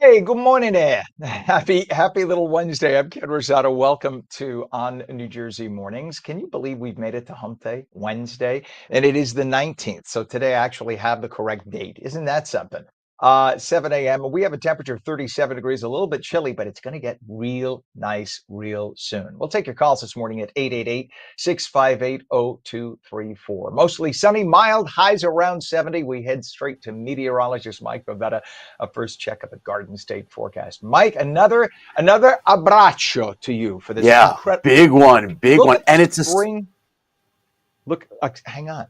Hey, good morning there. Happy little Wednesday. I'm Ken Rosato. Welcome to On New Jersey Mornings. Can you believe we've made it to Hump Day, Wednesday? And it is the 19th. So today I actually have the correct date. Isn't that something? 7 a.m. We have a temperature of 37 degrees, a little bit chilly, but it's going to get real nice real soon. We'll take your calls this morning at 888-658-0234. Mostly sunny, mild, highs around 70. We head straight to meteorologist Mike Bavetta, a first checkup at Garden State forecast. Mike, another abbraccio to you for this Yeah, incredible big look one. at the And it's spring. Look, hang on.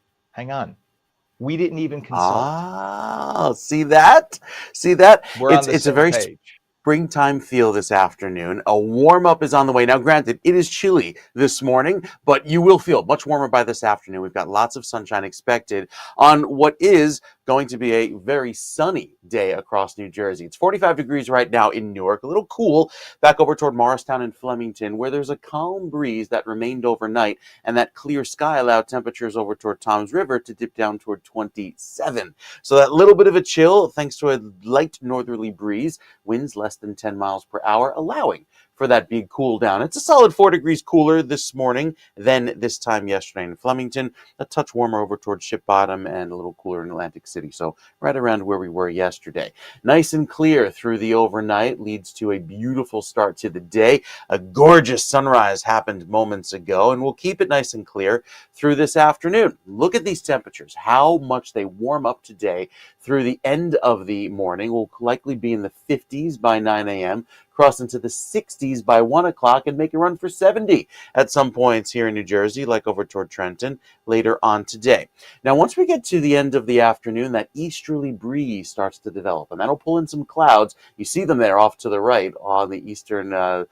We didn't even consult. see that? See that? We're on It's the it's a same very page. springtime feel this afternoon. A warm up is on the way. Now, granted, it is chilly this morning, but you will feel much warmer by this afternoon. We've got lots of sunshine expected on what is going to be a very sunny day across New Jersey. It's 45 degrees right now in Newark, a little cool back over toward Morristown and Flemington, where there's a calm breeze that remained overnight, and that clear sky allowed temperatures over toward Tom's River to dip down toward 27. So that little bit of a chill, thanks to a light northerly breeze, winds less than 10 miles per hour, allowing for that big cool down. It's a solid 4 degrees cooler this morning than this time yesterday in Flemington, a touch warmer over towards Ship Bottom, and a little cooler in Atlantic City. So right around where we were yesterday. Nice and clear through the overnight leads to a beautiful start to the day. A gorgeous sunrise happened moments ago, and we'll keep it nice and clear through this afternoon. Look at these temperatures, how much they warm up today through the end of the morning. We'll likely be in the 50s by 9 a.m., cross into the 60s by 1 o'clock, and make a run for 70 at some points here in New Jersey, like over toward Trenton later on today. Now, once we get to the end of the afternoon, that easterly breeze starts to develop, and that'll pull in some clouds. You see them there off to the right on the eastern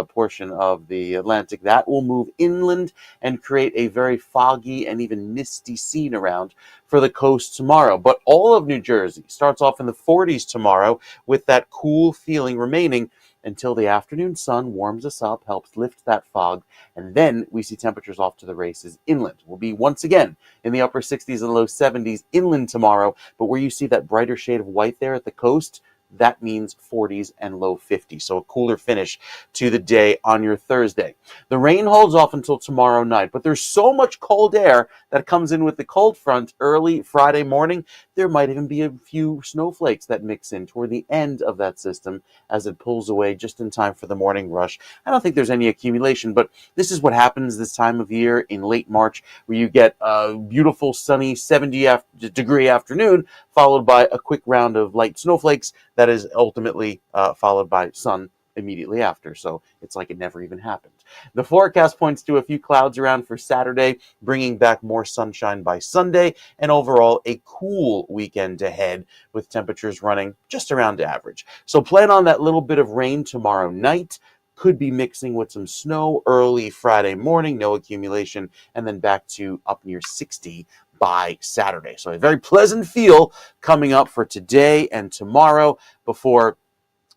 portion of the Atlantic. That will move inland and create a very foggy and even misty scene around for the coast tomorrow. But all of New Jersey starts off in the 40s tomorrow with that cool feeling remaining until the afternoon sun warms us up, helps lift that fog, and then we see temperatures off to the races inland. We'll be once again in the upper 60s and low 70s inland tomorrow, but where you see that brighter shade of white there at the coast, that means 40s and low 50s. So a cooler finish to the day on your Thursday. The rain holds off until tomorrow night, but there's so much cold air that comes in with the cold front early Friday morning. There might even be a few snowflakes that mix in toward the end of that system as it pulls away just in time for the morning rush. I don't think there's any accumulation, but this is what happens this time of year in late March, where you get a beautiful sunny 70-degree afternoon followed by a quick round of light snowflakes that is ultimately followed by sun immediately after. So it's like it never even happened. The forecast points to a few clouds around for Saturday, bringing back more sunshine by Sunday, and overall a cool weekend ahead with temperatures running just around average. So plan on that little bit of rain tomorrow night. Could be mixing with some snow early Friday morning, no accumulation, and then back to up near 60 by Saturday. So a very pleasant feel coming up for today and tomorrow before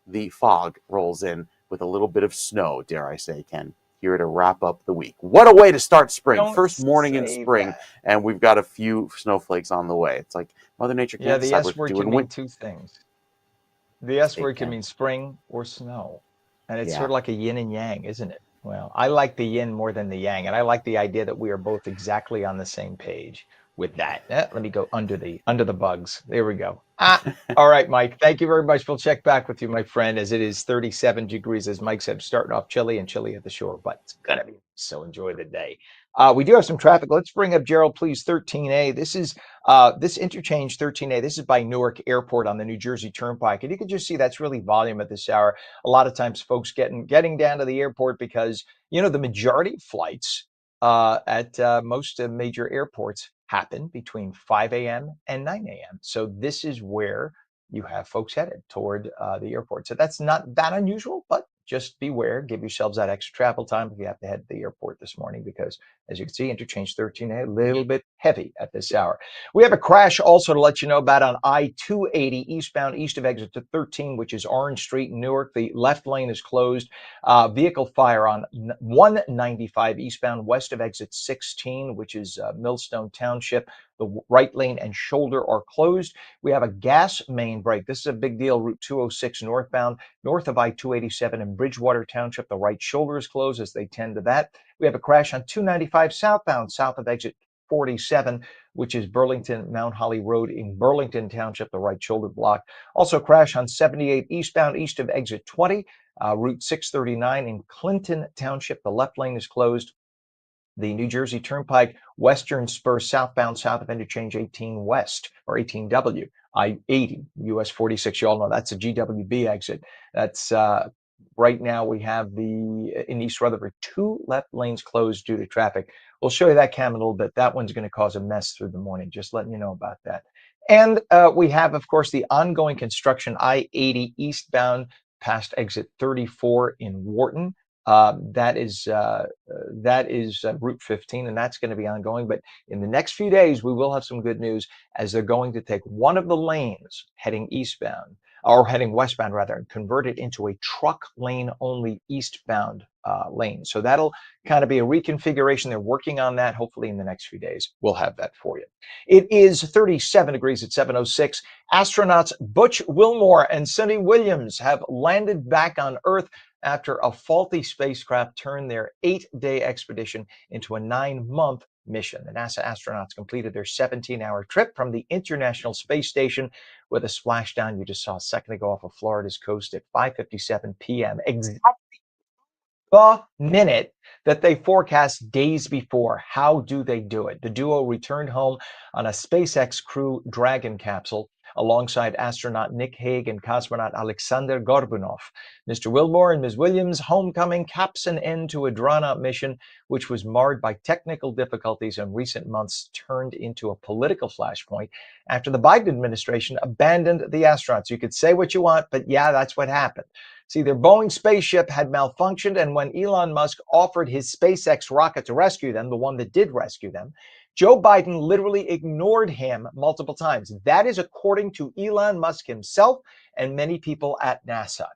the fog rolls in with a little bit of snow, dare I say, Ken, here to wrap up the week. What a way to start spring. Don't First morning in say spring, that. and we've got a few snowflakes on the way. It's like Mother Nature Yeah, can't the decide S what to word do can in mean winter. two things. The S It word can can. mean spring or snow. And it's sort Yeah. of like a yin and yang, isn't it? Well, I like the yin more than the yang, and I like the idea that we are both exactly on the same page with that. Let me go under the bugs. There we go. All right, Mike. Thank you very much. We'll check back with you, my friend, as it is 37 degrees, as Mike said, starting off chilly and chilly at the shore, but it's gonna be so enjoy the day. We do have some traffic. Let's bring up Gerald, please. 13A. This interchange 13A. This is by Newark Airport on the New Jersey Turnpike, and you can just see that's really volume at this hour. A lot of times, folks getting down to the airport because the majority of flights at most major airports happen between 5 a.m. and 9 a.m. So this is where you have folks headed toward the airport. So that's not that unusual, but just beware. Give yourselves that extra travel time if you have to head to the airport this morning, because as you can see, interchange 13A, a little bit heavy at this hour. We have a crash also to let you know about on I-280 eastbound east of exit to 13, which is Orange Street in Newark. The left lane is closed. Vehicle fire on 195 eastbound west of exit 16, which is Millstone Township. The right lane and shoulder are closed. We have a gas main break. This is a big deal. Route 206 northbound, north of I-287 in Bridgewater Township. The right shoulder is closed, as they tend to that. We have a crash on 295 southbound, south of exit 47, which is Burlington Mount Holly Road in Burlington Township, the right shoulder block. Also crash on 78 eastbound, east of exit 20, Route 639 in Clinton Township. The left lane is closed. The New Jersey Turnpike Western Spur southbound, south of interchange 18 West or 18W, I-80, US 46. You all know that's a GWB exit. That's right now we have in East Rutherford, 2 left lanes closed due to traffic. We'll show you that cam in a little bit. That one's going to cause a mess through the morning. Just letting you know about that. And we have, of course, the ongoing construction I-80 eastbound past exit 34 in Wharton. That is Route 15, and that's going to be ongoing. But in the next few days, we will have some good news, as they're going to take one of the lanes heading eastbound, or heading westbound rather, and convert it into a truck lane only eastbound lane. So that'll kind of be a reconfiguration. They're working on that. Hopefully in the next few days, we'll have that for you. It is 37 degrees at 7:06. Astronauts Butch Wilmore and Suni Williams have landed back on Earth after a faulty spacecraft turned their 8-day expedition into a 9-month mission. The NASA astronauts completed their 17-hour trip from the International Space Station with a splashdown you just saw a second ago off of Florida's coast at 5:57 p.m. Exactly the minute that they forecast days before. How do they do it? The duo returned home on a SpaceX Crew Dragon capsule alongside astronaut Nick Hague and cosmonaut Alexander Gorbunov. Mr. Wilmore and Ms. Williams' homecoming caps an end to a drawn-out mission, which was marred by technical difficulties in recent months, turned into a political flashpoint after the Biden administration abandoned the astronauts. You could say what you want, but yeah, that's what happened. See, their Boeing spaceship had malfunctioned, and when Elon Musk offered his SpaceX rocket to rescue them, the one that did rescue them, Joe Biden literally ignored him multiple times. That is according to Elon Musk himself and many people at NASA.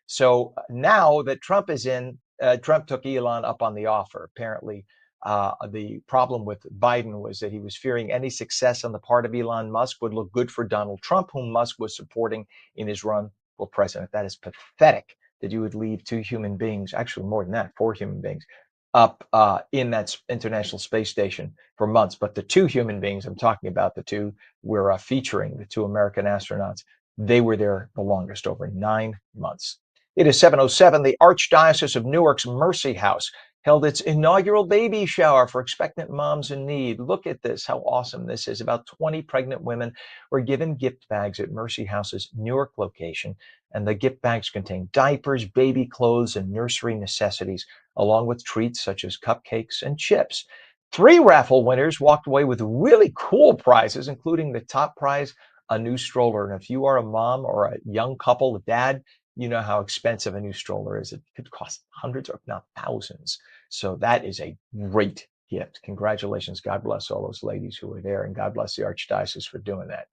So now that Trump is in, Trump took Elon up on the offer. Apparently, the problem with Biden was that he was fearing any success on the part of Elon Musk would look good for Donald Trump, whom Musk was supporting in his run for president. That is pathetic that you would leave 2 human beings, actually more than that, 4 human beings, up in that International Space Station for months. But the 2 human beings I'm talking about, the 2 we're featuring, the 2 American astronauts, they were there the longest, over 9 months. It is 7:07. The Archdiocese of Newark's Mercy House held its inaugural baby shower for expectant moms in need. Look at this, how awesome this is. About 20 pregnant women were given gift bags at Mercy House's Newark location, and the gift bags contain diapers, baby clothes, and nursery necessities, along with treats such as cupcakes and chips. 3 raffle winners walked away with really cool prizes, including the top prize, a new stroller. And if you are a mom or a young couple, a dad, you know how expensive a new stroller is. It could cost hundreds, or if not thousands. So that is a great gift. Congratulations. God bless all those ladies who were there, and God bless the Archdiocese for doing that.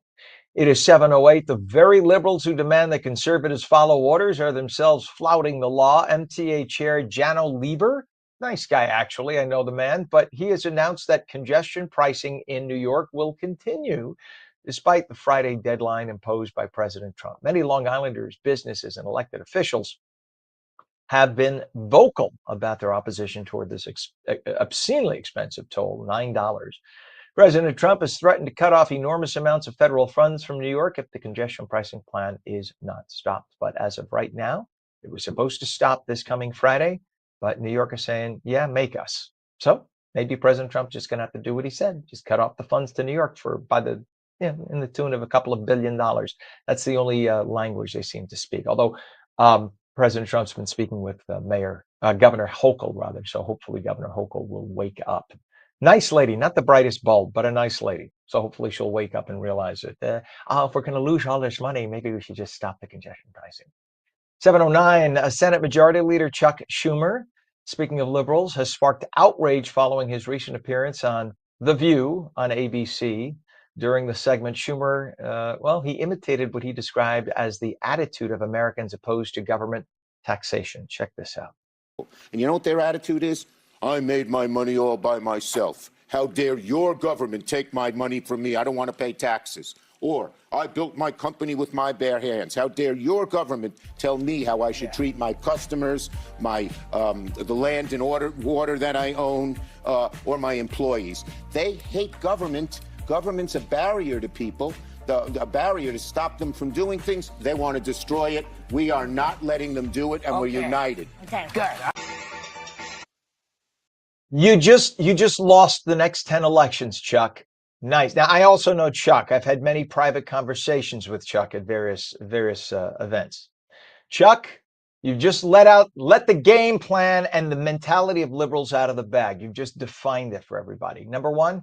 It is 7:08. The very liberals who demand that conservatives follow orders are themselves flouting the law. MTA Chair Janno Lieber, nice guy actually, I know the man, but he has announced that congestion pricing in New York will continue despite the Friday deadline imposed by President Trump. Many Long Islanders, businesses, and elected officials have been vocal about their opposition toward this obscenely expensive toll, $9. President Trump has threatened to cut off enormous amounts of federal funds from New York if the congestion pricing plan is not stopped. But as of right now, it was supposed to stop this coming Friday, but New York is saying, yeah, make us. So maybe President Trump just going to have to do what he said, just cut off the funds to New York in the tune of a couple of $1 billion. That's the only language they seem to speak. Although President Trump's been speaking with Governor Hochul, rather. So hopefully Governor Hochul will wake up. Nice lady, not the brightest bulb, but a nice lady. So hopefully she'll wake up and realize that, if we're going to lose all this money, maybe we should just stop the congestion pricing. 7:09, Senate Majority Leader Chuck Schumer, speaking of liberals, has sparked outrage following his recent appearance on The View on ABC. During the segment, Schumer, he imitated what he described as the attitude of Americans opposed to government taxation. Check this out. And you know what their attitude is? I made my money all by myself. How dare your government take my money from me? I don't want to pay taxes. Or, I built my company with my bare hands. How dare your government tell me how I should treat my customers, the land and water that I own, or my employees? They hate government. Government's a barrier to people, a barrier to stop them from doing things. They want to destroy it. We are not letting them do it, and we're united. Okay, good. You just lost the next 10 elections, Chuck. Nice. Now, I also know Chuck. I've had many private conversations with Chuck at various events. Chuck, you've just let the game plan and the mentality of liberals out of the bag. You've just defined it for everybody. Number one,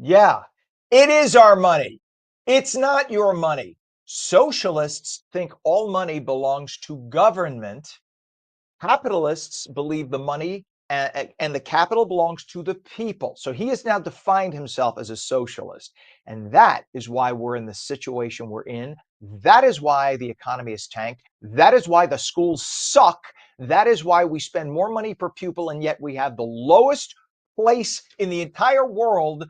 yeah, it is our money. It's not your money. Socialists think all money belongs to government. Capitalists believe the money and the capital belongs to the people. So he has now defined himself as a socialist. And that is why we're in the situation we're in. That is why the economy is tanked. That is why the schools suck. That is why we spend more money per pupil, and yet we have the lowest place in the entire world,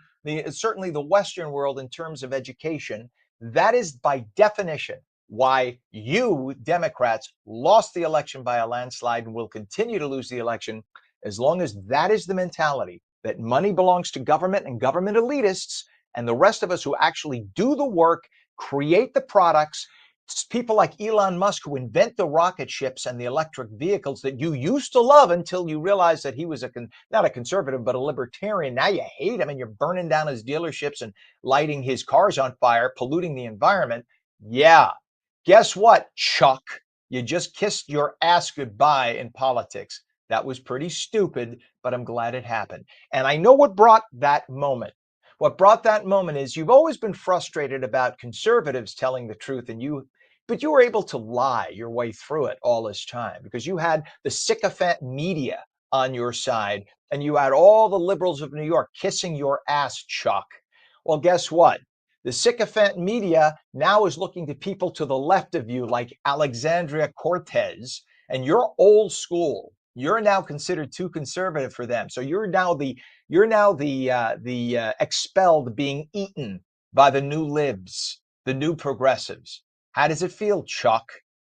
certainly the Western world, in terms of education. That is by definition why you Democrats lost the election by a landslide and will continue to lose the election as long as that is the mentality, that money belongs to government and government elitists, and the rest of us who actually do the work, create the products. It's people like Elon Musk who invent the rocket ships and the electric vehicles that you used to love until you realized that he was not a conservative, but a libertarian. Now you hate him and you're burning down his dealerships and lighting his cars on fire, polluting the environment. Yeah. Guess what, Chuck? You just kissed your ass goodbye in politics. That was pretty stupid, but I'm glad it happened. And I know what brought that moment. What brought that moment is you've always been frustrated about conservatives telling the truth, but you were able to lie your way through it all this time because you had the sycophant media on your side and you had all the liberals of New York kissing your ass, Chuck. Well, guess what? The sycophant media now is looking to people to the left of you like Alexandria Cortez, and you're old school. You're now considered too conservative for them. So you're now the expelled, being eaten by the new libs, the new progressives. How does it feel, Chuck?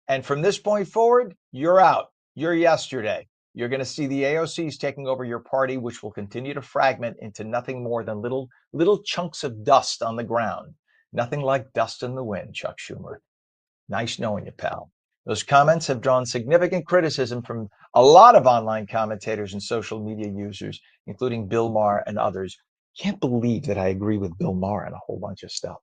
And from this point forward, you're out. You're yesterday. You're going to see the AOCs taking over your party, which will continue to fragment into nothing more than little chunks of dust on the ground. Nothing like dust in the wind, Chuck Schumer. Nice knowing you, pal. Those comments have drawn significant criticism from a lot of online commentators and social media users, including Bill Maher and others. Can't believe that I agree with Bill Maher on a whole bunch of stuff.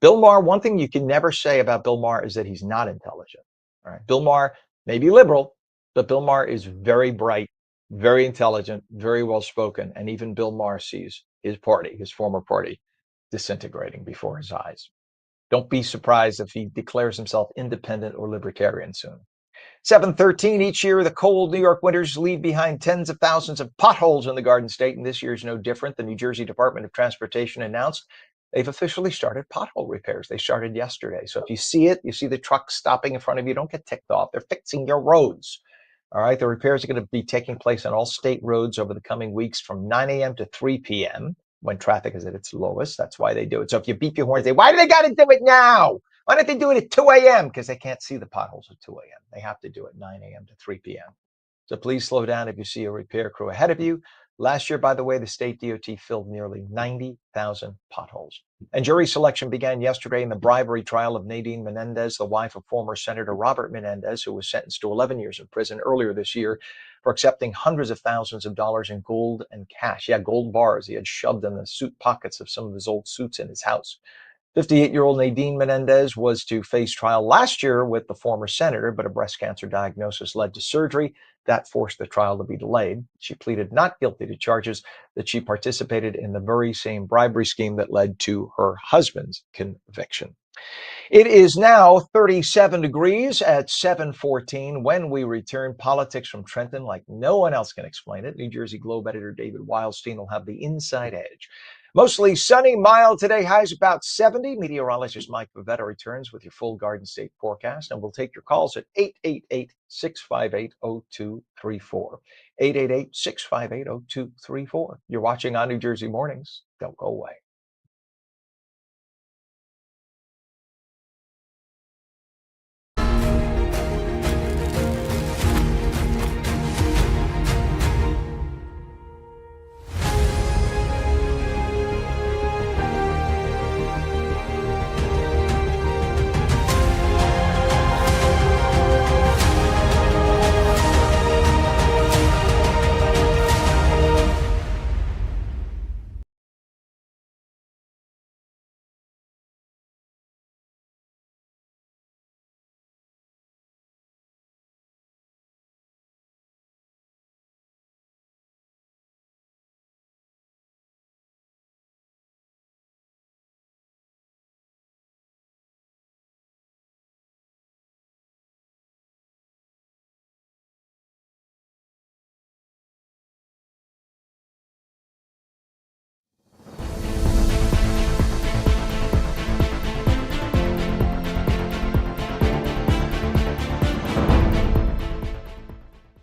Bill Maher, one thing you can never say about Bill Maher is that he's not intelligent. All right. Bill Maher may be liberal, but Bill Maher is very bright, very intelligent, very well spoken. And even Bill Maher sees his party, his former party, disintegrating before his eyes. Don't be surprised if he declares himself independent or libertarian soon. 7:13 each year, the cold New York winters leave behind tens of thousands of potholes in the Garden State, and this year is no different. The New Jersey Department of Transportation announced they've officially started pothole repairs. They started yesterday. So if you see it, you see the truck stopping in front of you, don't get ticked off. They're fixing your roads. All right. The repairs are going to be taking place on all state roads over the coming weeks from 9 a.m. to 3 p.m. when traffic is at its lowest. That's why they do it. So if you beep your horn and say, why do they got to do it now? Why don't they do it at 2 a.m.? Because they can't see the potholes at 2 a.m. They have to do it 9 a.m. to 3 p.m. So please slow down if you see a repair crew ahead of you. Last year, by the way, the state DOT filled nearly 90,000 potholes. And jury selection began yesterday in the bribery trial of Nadine Mendez, the wife of former Senator Robert Mendez, who was sentenced to 11 years in prison earlier this year for accepting hundreds of thousands of dollars in gold and cash. Yeah, gold bars he had shoved in the suit pockets of some of his old suits in his house. 58-year-old Nadine Mendez was to face trial last year with the former senator, but a breast cancer diagnosis led to surgery. That forced the trial to be delayed. She pleaded not guilty to charges that she participated in the very same bribery scheme that led to her husband's conviction. It is now 37 degrees at 7:14. When we return, politics from Trenton like no one else can explain it. New Jersey Globe editor David Wildstein will have the inside edge. Mostly sunny, mild today. Highs about 70. Meteorologist Mike Beth returns with your full Garden State forecast, and we'll take your calls at 888-658-0234. 888-658-0234. You're watching On New Jersey Mornings. Don't go away.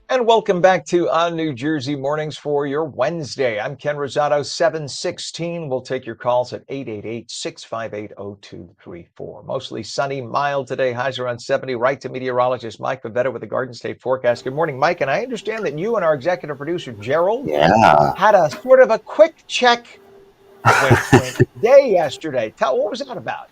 And welcome back to On New Jersey Mornings for your Wednesday. I'm Ken Rosato, 716. We'll take your calls at 888-658-0234. Mostly sunny, mild today. Highs around 70. Right to meteorologist Mike Beth with the Garden State forecast. Good morning, Mike. And I understand that you and our executive producer, Gerald, had a sort of a quick check day yesterday. What was that about?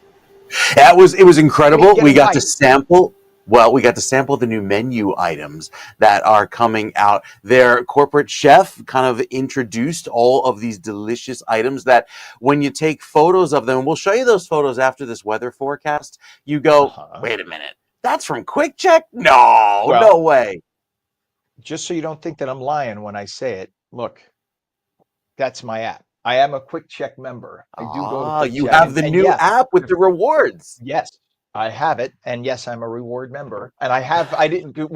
It was incredible. We got to sample. Well, we got to sample the new menu items that are coming out. Their corporate chef kind of introduced all of these delicious items that when you take photos of them, and we'll show you those photos after this weather forecast, you go, wait a minute, that's from Quick Check? No way. Just so you don't think that I'm lying when I say it, look, that's my app. I am a Quick Check member. I do go to Quick you Check. have the new app with the rewards. Yes, I have it, and yes, I'm a reward member. And I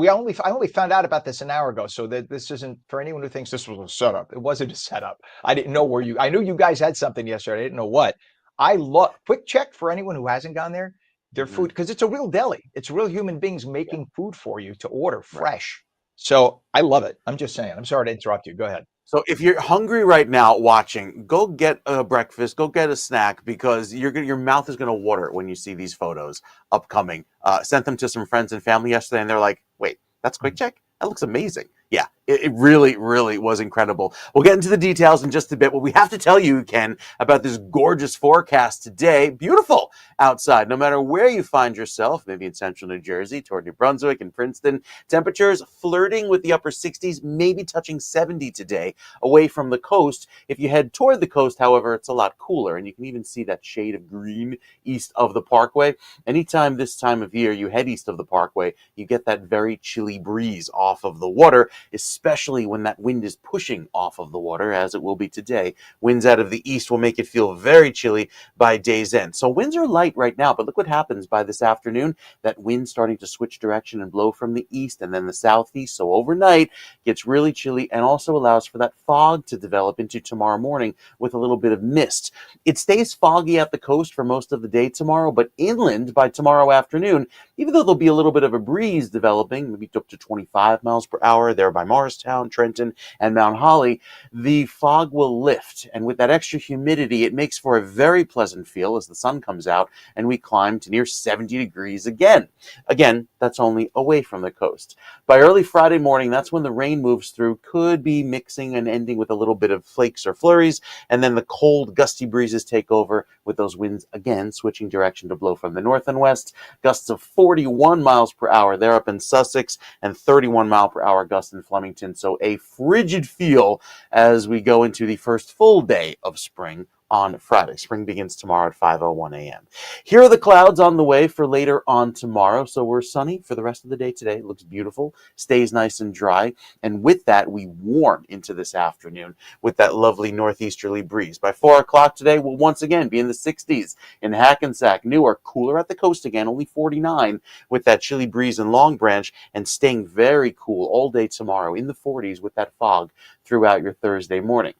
only found out about this an hour ago, so that this isn't for anyone who thinks this was a setup. It wasn't a setup. I didn't know I knew you guys had something yesterday. I didn't know what. I love Quick Check for anyone who hasn't gone there. Their food, because it's a real deli. It's real human beings making food for you to order fresh. So I love it. I'm just saying. I'm sorry to interrupt you. Go ahead. So if you're hungry right now watching, go get a breakfast, go get a snack, because your mouth is going to water when you see these photos upcoming. Sent them to some friends and family yesterday, and they're like, wait, that's Quick Check? That looks amazing. Yeah, it really, really was incredible. We'll get into the details in just a bit. What we have to tell you, Ken, about this gorgeous forecast today. Beautiful outside, no matter where you find yourself, maybe in central New Jersey, toward New Brunswick and Princeton. Temperatures flirting with the upper 60s, maybe touching 70 today, away from the coast. If you head toward the coast, however, it's a lot cooler, and you can even see that shade of green east of the Parkway. Anytime this time of year you head east of the Parkway, you get that very chilly breeze off of the water, especially when that wind is pushing off of the water, as it will be today. Winds out of the east will make it feel very chilly by day's end. So winds are light right now, but look what happens by this afternoon. That wind starting to switch direction and blow from the east and then the southeast. So overnight gets really chilly and also allows for that fog to develop into tomorrow morning with a little bit of mist. It stays foggy at the coast for most of the day tomorrow, but inland by tomorrow afternoon, even though there'll be a little bit of a breeze developing, maybe up to 25 miles per hour there by Morristown, Trenton, and Mount Holly, the fog will lift. And with that extra humidity, it makes for a very pleasant feel as the sun comes out and we climb to near 70 degrees again. Again, that's only away from the coast. By early Friday morning, that's when the rain moves through, could be mixing and ending with a little bit of flakes or flurries, and then the cold, gusty breezes take over with those winds again switching direction to blow from the north and west. Gusts of 41 miles per hour there up in Sussex and 31 mile per hour gusts in Flemington. So a frigid feel as we go into the first full day of spring on Friday. Spring begins tomorrow at 5:01 a.m. Here are the clouds on the way for later on tomorrow. So we're sunny for the rest of the day today. It looks beautiful, stays nice and dry. And with that, we warm into this afternoon with that lovely northeasterly breeze. By 4 o'clock today, we'll once again be in the 60s in Hackensack. Newark, cooler at the coast again, only 49 with that chilly breeze in Long Branch, and staying very cool all day tomorrow in the 40s with that fog throughout your Thursday morning.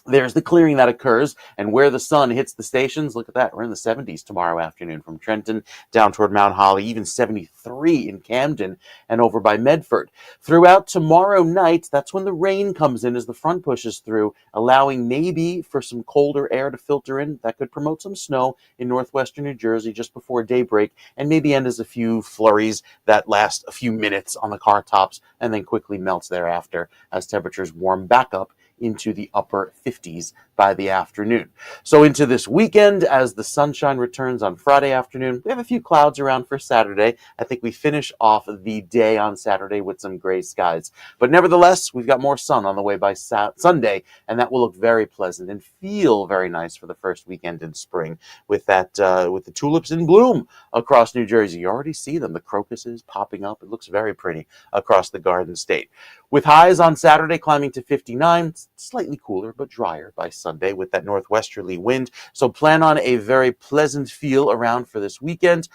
there's the clearing that occurs, and where the sun hits the stations, look at that. We're in the 70s tomorrow afternoon from Trenton down toward Mount Holly, even 73 in Camden and over by Medford. Throughout tomorrow night, that's when the rain comes in as the front pushes through, allowing maybe for some colder air to filter in. That could promote some snow in northwestern New Jersey just before daybreak, and maybe end as a few flurries that last a few minutes on the car tops and then quickly melts thereafter as temperatures warm back up into the upper 50s by the afternoon. So into this weekend, as the sunshine returns on Friday afternoon, we have a few clouds around for Saturday. I think we finish off the day on Saturday with some gray skies. But nevertheless, we've got more sun on the way by Sunday, and that will look very pleasant and feel very nice for the first weekend in spring with that with the tulips in bloom across New Jersey. You already see them, the crocuses popping up. It looks very pretty across the Garden State. With highs on Saturday climbing to 59, slightly cooler but drier by Sunday with that northwesterly wind. So plan on a very pleasant feel around for this weekend.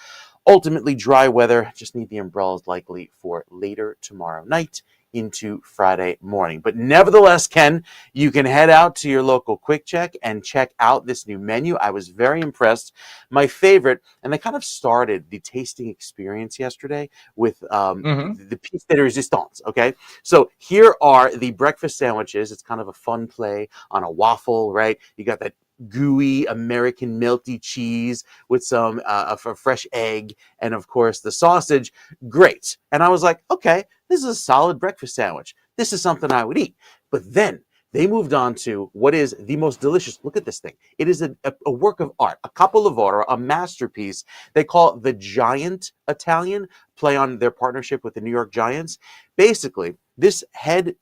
Ultimately dry weather, just need the umbrellas likely for later tomorrow night into Friday morning. But nevertheless, Ken, you can head out to your local Quick Check and check out this new menu. I was very impressed. My favorite, and they kind of started the tasting experience yesterday with the piece de resistance, okay? So here are the breakfast sandwiches. It's kind of a fun play on a waffle, right? You got that gooey American melty cheese with some a fresh egg and of course the sausage. Great. And I was like, okay, this is a solid breakfast sandwich. This is something I would eat. But then they moved on to what is the most delicious. Look at this thing. It is a work of art, a couple of order, a masterpiece. They call it the Giant Italian, play on their partnership with the New York Giants. Basically, this head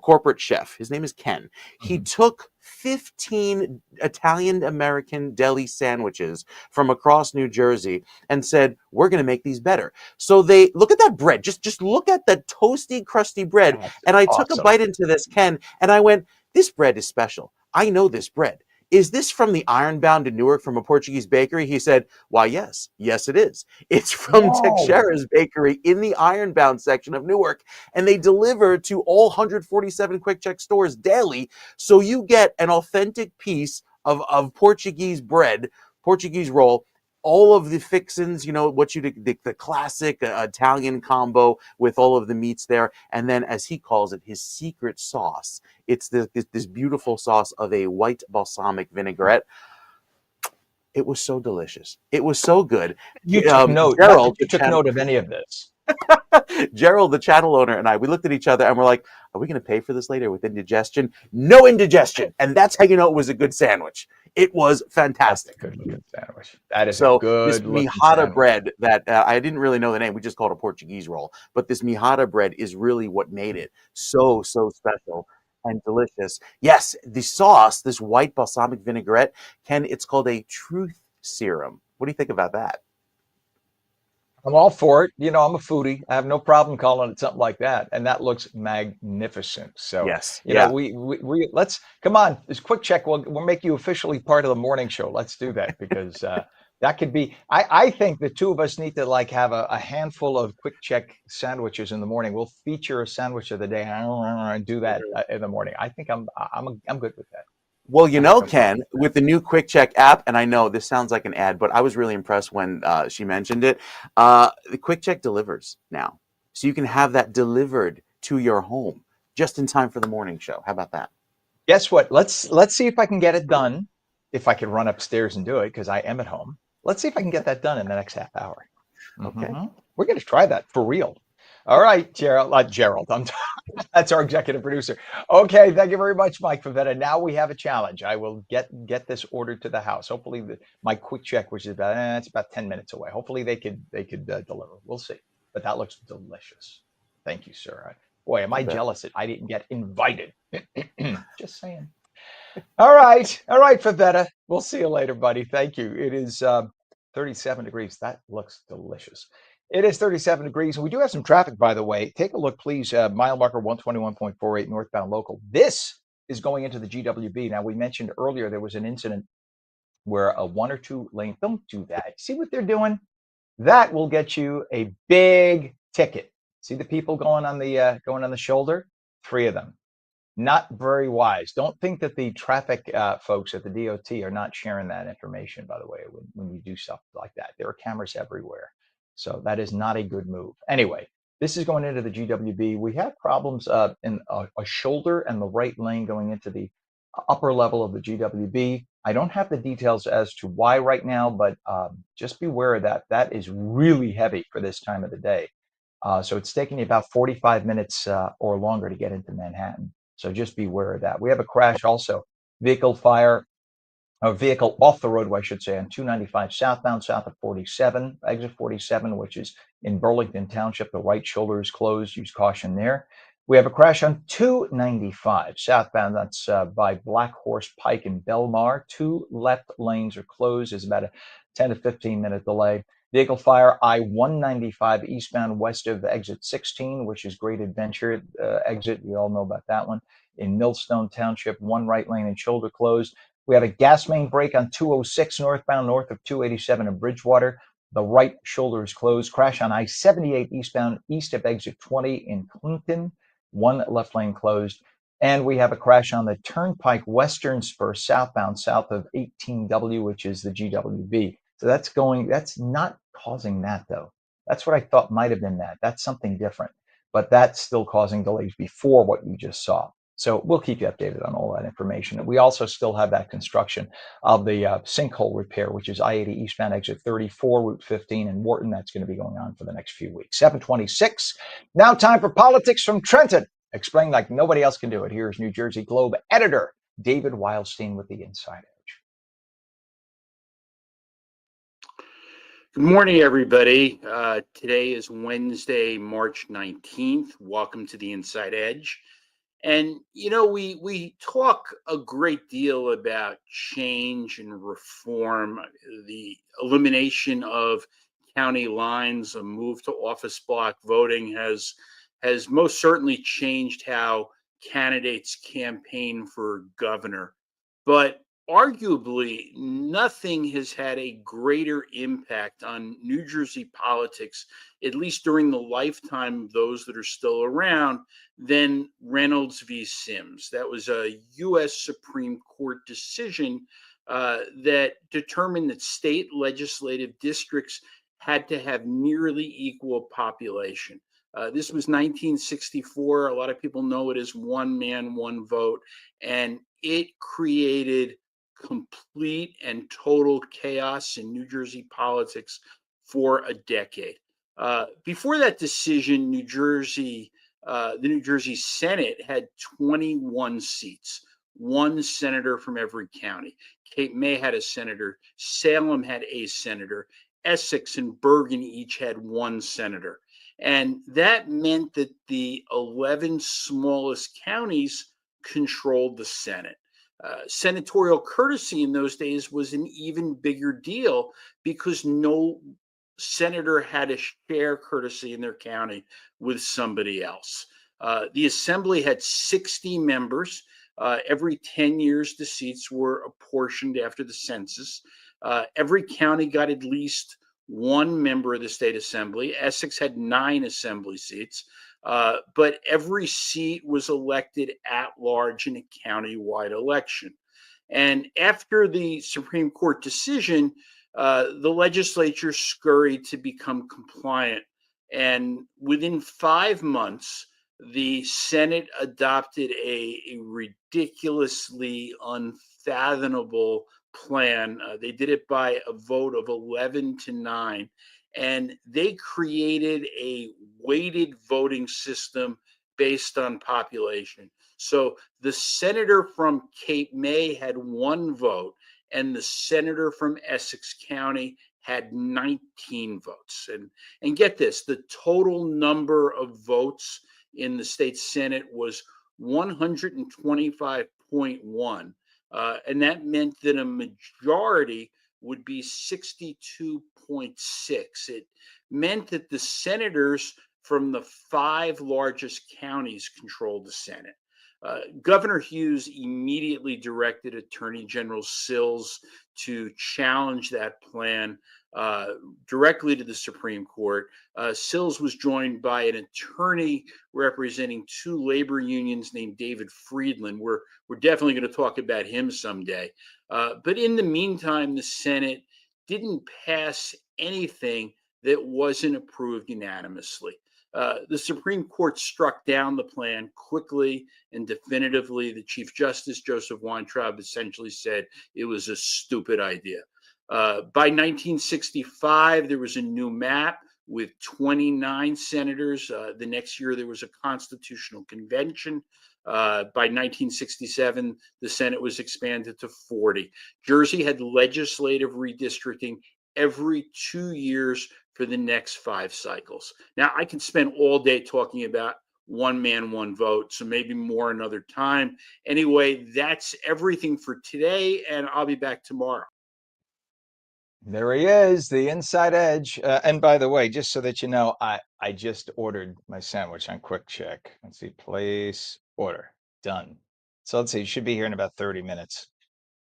corporate chef, his name is Ken, he took 15 Italian American deli sandwiches from across New Jersey and said, we're going to make these better. So they look at that bread, just look at that toasty, crusty bread. That's And I took a awesome. bite into this, Ken, and I went, this bread is special. I know this bread. Is this from the Ironbound in Newark from a Portuguese bakery? He said, why, yes. Yes, it is. It's from Whoa. Teixeira's Bakery in the Ironbound section of Newark, and they deliver to all 147 Quick Check stores daily. So you get an authentic piece of Portuguese bread, Portuguese roll, all of the fixins, you know, what you the classic Italian combo with all of the meats there. And then, as he calls it, his secret sauce. It's this beautiful sauce of a white balsamic vinaigrette. It was so delicious. It was so good. You took note. Not that Gerald, you took note of any of this. Gerald, the channel owner, and I, we looked at each other and we're like, are we going to pay for this later with indigestion? No indigestion. And that's how you know it was a good sandwich. It was That's a fantastic. good looking sandwich. That is a So this good looking mijada sandwich. bread that I didn't really know the name. We just called it a Portuguese roll. But this mijada bread is really what made it so special and delicious. Yes, the sauce, this white balsamic vinaigrette, Ken, it's called a truth serum. What do you think about that? I'm all for it. You know, I'm a foodie. I have no problem calling it something like that. And that looks magnificent. So, Yes. you know, Yeah. we let's come on. This quick check. We'll make you officially part of the morning show. Let's do that because that could be. I think the two of us need to like have a handful of quick check sandwiches in the morning. We'll feature a sandwich of the day and do that in the morning. I think I'm good with that. Well, you I have know, no problem Ken, with that. with the new Quick Check app, and I know this sounds like an ad, but I was really impressed when she mentioned it. The Quick Check delivers now. So you can have that delivered to your home just in time for the morning show. How about that? Guess what? Let's see if I can get it done. If I can run upstairs and do it because I am at home. Let's see if I can get that done in the next half hour. Okay. We're going to try that for real. All right, Gerald. Gerald. That's our executive producer. Okay, thank you very much, Mike Favetta. Now we have a challenge. I will get this ordered to the house. Hopefully, my quick check, which is about it's about 10 minutes away. Hopefully, they could deliver. We'll see. But that looks delicious. Thank you, sir. Boy, am I I bet. jealous that I didn't get invited. Just saying. All right, Favetta. We'll see you later, buddy. Thank you. It is 37 degrees. That looks delicious. It is 37 degrees, and we do have some traffic, by the way. Take a look, please. Mile marker 121.48 northbound local. This is going into the GWB. Now, we mentioned earlier there was an incident where a 1 or 2 lane. Don't do that. See what they're doing? That will get you a big ticket. See the people going on the shoulder? 3 of them. Not very wise. Don't think that the traffic folks at the DOT are not sharing that information, by the way, when you do stuff like that. There are cameras everywhere. So that is not a good move. Anyway, this is going into the GWB. We have problems in a shoulder and the right lane going into the upper level of the GWB. I don't have the details as to why right now, but just beware of that. That is really heavy for this time of the day. So it's taking you about 45 minutes or longer to get into Manhattan. So just beware of that. We have a crash also. Vehicle fire, a vehicle off the roadway, I should say, on 295 southbound, south of 47, exit 47, which is in Burlington Township. The right shoulder is closed. Use caution there. We have a crash on 295 southbound. That's by Black Horse Pike and Belmar. Two left lanes are closed. There's about a 10 to 15 minute delay. Vehicle fire I-195 eastbound west of exit 16, which is Great Adventure exit. You all know about that one. In Millstone Township, one right lane and shoulder closed. We have a gas main break on 206 northbound, north of 287 in Bridgewater. The right shoulder is closed. Crash on I-78 eastbound, east of exit 20 in Clinton. One left lane closed. And we have a crash on the Turnpike Western Spur southbound, south of 18W, which is the GWB. So that's not causing that though. That's what I thought might have been that. That's something different, but that's still causing delays before what you just saw. So we'll keep you updated on all that information. We also still have that construction of the sinkhole repair, which is I-80 eastbound exit 34, Route 15 in Wharton. That's going to be going on for the next few weeks. 7:26. Now time for politics from Trenton. Explained like nobody else can do it. Here's New Jersey Globe editor David Wildstein with the Inside Edge. Good morning, everybody. Today is Wednesday, March 19th. Welcome to the Inside Edge. And, you know, we talk a great deal about change and reform, the elimination of county lines, a move to office block voting has most certainly changed how candidates campaign for governor. But arguably, nothing has had a greater impact on New Jersey politics, at least during the lifetime of those that are still around, than Reynolds v. Sims. That was a U.S. Supreme Court decision that determined that state legislative districts had to have nearly equal population. This was 1964. A lot of people know it as one man, one vote, and it created complete and total chaos in New Jersey politics for a decade. Before that decision, the New Jersey Senate had 21 seats, one senator from every county. Cape May had a senator, Salem had a senator, Essex and Bergen each had one senator. And that meant that the 11 smallest counties controlled the Senate. Senatorial courtesy in those days was an even bigger deal because no senator had to share courtesy in their county with somebody else. The assembly had 60 members. Every 10 years, the seats were apportioned after the census. Every county got at least one member of the state assembly. Essex had 9 assembly seats. But every seat was elected at large in a county-wide election. And after the Supreme Court decision, the legislature scurried to become compliant. And within 5 months, the Senate adopted a ridiculously unfathomable plan. They did it by a vote of 11-9. And they created a weighted voting system based on population. So the senator from Cape May had 1 vote, and the senator from Essex County had 19 votes. And get this, the total number of votes in the state Senate was 125.1. And that meant that a majority would be 62.6. It meant that the senators from the 5 largest counties controlled the Senate. Governor Hughes immediately directed Attorney General Sills to challenge that plan. directly to the Supreme Court. Sills was joined by an attorney representing two labor unions named David Friedland. We're definitely going to talk about him someday. But in the meantime, the Senate didn't pass anything that wasn't approved unanimously. The Supreme Court struck down the plan quickly and definitively. The Chief Justice, Joseph Weintraub, essentially said it was a stupid idea. By 1965, there was a new map with 29 senators. The next year, there was a constitutional convention. By 1967, the Senate was expanded to 40. Jersey had legislative redistricting every 2 years for the next 5 cycles. Now, I can spend all day talking about one man, one vote, so maybe more another time. Anyway, that's everything for today, and I'll be back tomorrow. There he is, the Inside Edge. And by the way, just so that you know, I just ordered my sandwich on Quick Check. Let's see, place order, done. So let's see, it should be here in about 30 minutes.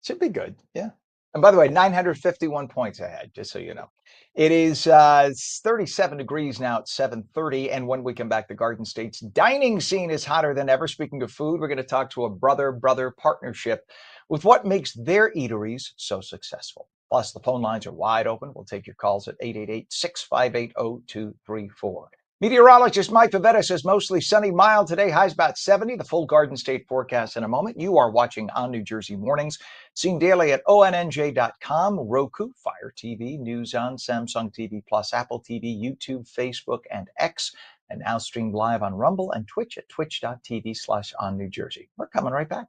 Should be good, yeah. And by the way, 951 points I had, just so you know. It is 37 degrees now at 7:30, and when we come back, the Garden State's dining scene is hotter than ever. Speaking of food, we're going to talk to a brother-brother partnership with what makes their eateries so successful. Plus, the phone lines are wide open. We'll take your calls at 888-658-0234. Meteorologist Mike Pavetta says mostly sunny, mild today, highs about 70. The full Garden State forecast in a moment. You are watching On New Jersey Mornings, seen daily at ONNJ.com, Roku, Fire TV, News On, Samsung TV Plus, Apple TV, YouTube, Facebook, and X, and now streamed live on Rumble and Twitch at twitch.tv/OnNewJersey. We're coming right back.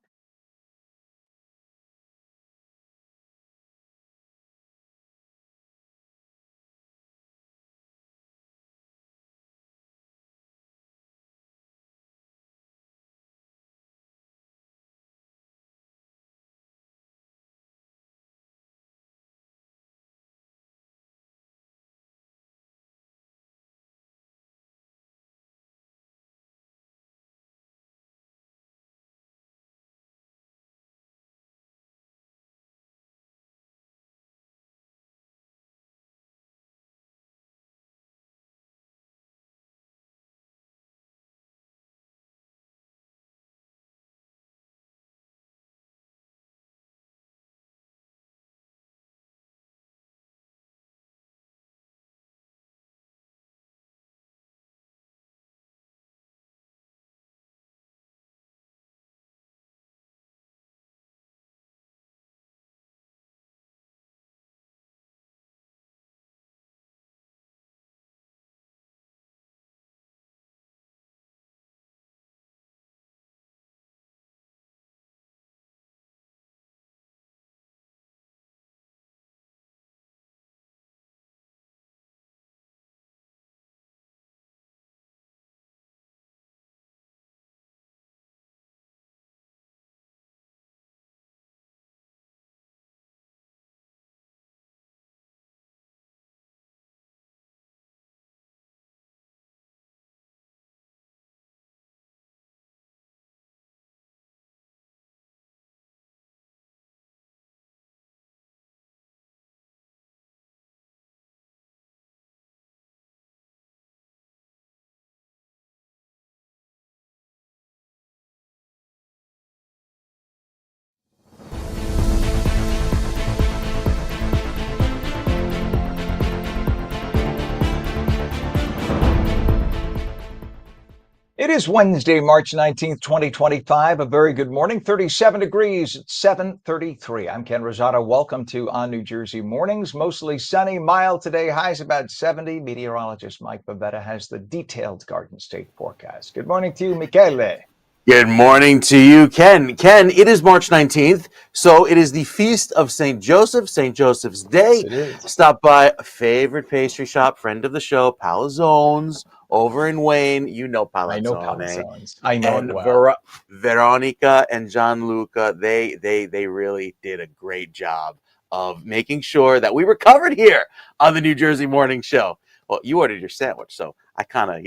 It is Wednesday, March 19th, 2025. A very good morning. 37 degrees at 7:33. I'm Ken Rosato. Welcome to On New Jersey Mornings. Mostly sunny, mild today. Highs about 70. Meteorologist Mike Pavetta has the detailed Garden State forecast. Good morning to you, Michele. Good morning to you, Ken. Ken, it is March 19th, so it is the feast of St. Joseph, St. Joseph's Day. Yes, it is. Stop by a favorite pastry shop, friend of the show, Palazzone's, over in Wayne. You know Palazzone. I know Palazzone's. I know and it well. Veronica and Gianluca, they really did a great job of making sure that we were covered here on the New Jersey Morning Show. Well, you ordered your sandwich, so I kind of,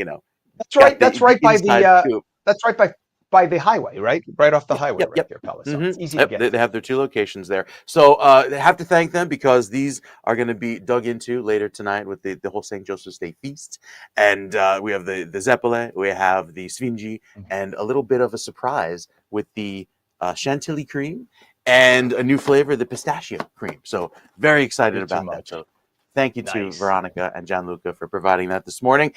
That's right. That's right by by the highway, right? Right off the highway, Yep, right yep. there, Palazzone. hmm It's easy to Yep, get they to. have their two locations there. So they have to thank them because these are going to be dug into later tonight with the whole St. Joseph's Day feast. And we have the zeppole, we have the sfingi, and a little bit of a surprise with the chantilly cream and a new flavor, the pistachio cream. So very excited You're too about that. much. So thank you to Nice. Veronica and Gianluca for providing that this morning.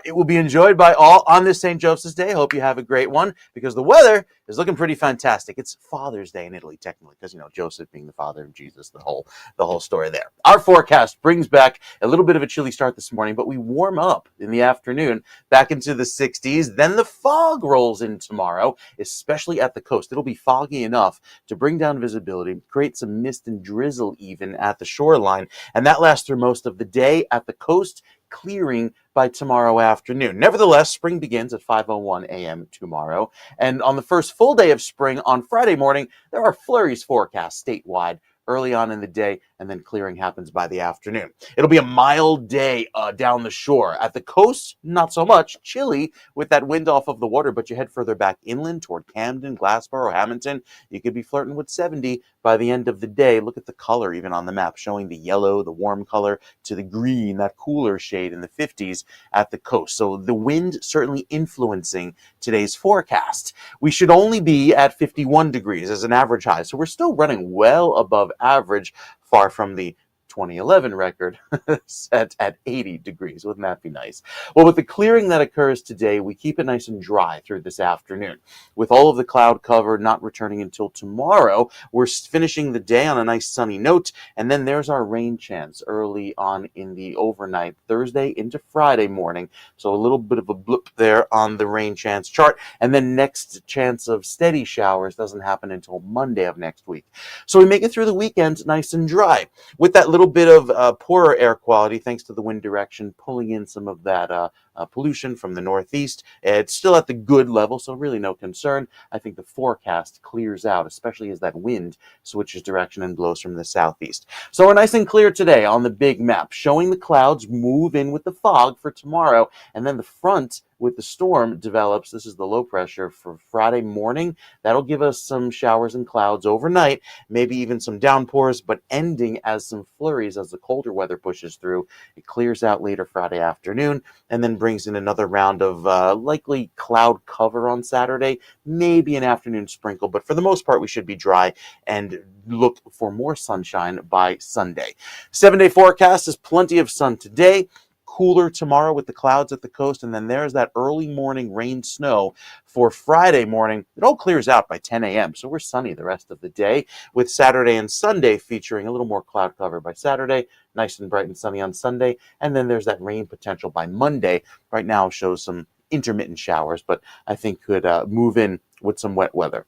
It will be enjoyed by all on this St. Joseph's Day. Hope you have a great one because the weather is looking pretty fantastic. It's Father's Day in Italy, technically, because Joseph being the father of Jesus, the whole story there. Our forecast brings back a little bit of a chilly start this morning, but we warm up in the afternoon back into the 60s. Then the fog rolls in tomorrow, especially at the coast. It'll be foggy enough to bring down visibility, create some mist and drizzle even at the shoreline, and that lasts through most of the day at the coast, clearing by tomorrow afternoon. Nevertheless, spring begins at 5:01 a.m. tomorrow, and on the first full day of spring on Friday morning, there are flurries forecast statewide early on in the day, and then clearing happens by the afternoon. It'll be a mild day down the shore. At the coast, not so much. Chilly with that wind off of the water, but you head further back inland toward Camden, Glassboro, Hamilton, you could be flirting with 70 by the end of the day. Look at the color even on the map, showing the yellow, the warm color, to the green, that cooler shade in the 50s at the coast. So the wind certainly influencing today's forecast. We should only be at 51 degrees as an average high. So we're still running well above average, far from the 2011 record set at 80 degrees. Wouldn't that be nice? Well, with the clearing that occurs today, we keep it nice and dry through this afternoon. With all of the cloud cover not returning until tomorrow, we're finishing the day on a nice sunny note, and then there's our rain chance early on in the overnight, Thursday into Friday morning. So a little bit of a blip there on the rain chance chart, and then next chance of steady showers doesn't happen until Monday of next week. So we make it through the weekend nice and dry with that little bit of poorer air quality thanks to the wind direction pulling in some of that pollution from the northeast. It's still at the good level, so really no concern. I think the forecast clears out, especially as that wind switches direction and blows from the southeast. So we're nice and clear today on the big map, showing the clouds move in with the fog for tomorrow, and then the front with the storm develops. This is the low pressure for Friday morning. That'll give us some showers and clouds overnight, maybe even some downpours, but ending as some flurries as the colder weather pushes through. It clears out later Friday afternoon and then brings in another round of likely cloud cover on Saturday, maybe an afternoon sprinkle, but for the most part we should be dry and look for more sunshine by Sunday. 7-day forecast is plenty of sun today, cooler tomorrow with the clouds at the coast, and then there's that early morning rain snow for Friday morning. It all clears out by 10 a.m., so we're sunny the rest of the day, with Saturday and Sunday featuring a little more cloud cover by Saturday, nice and bright and sunny on Sunday, and then there's that rain potential by Monday. Right now shows some intermittent showers, but I think could move in with some wet weather.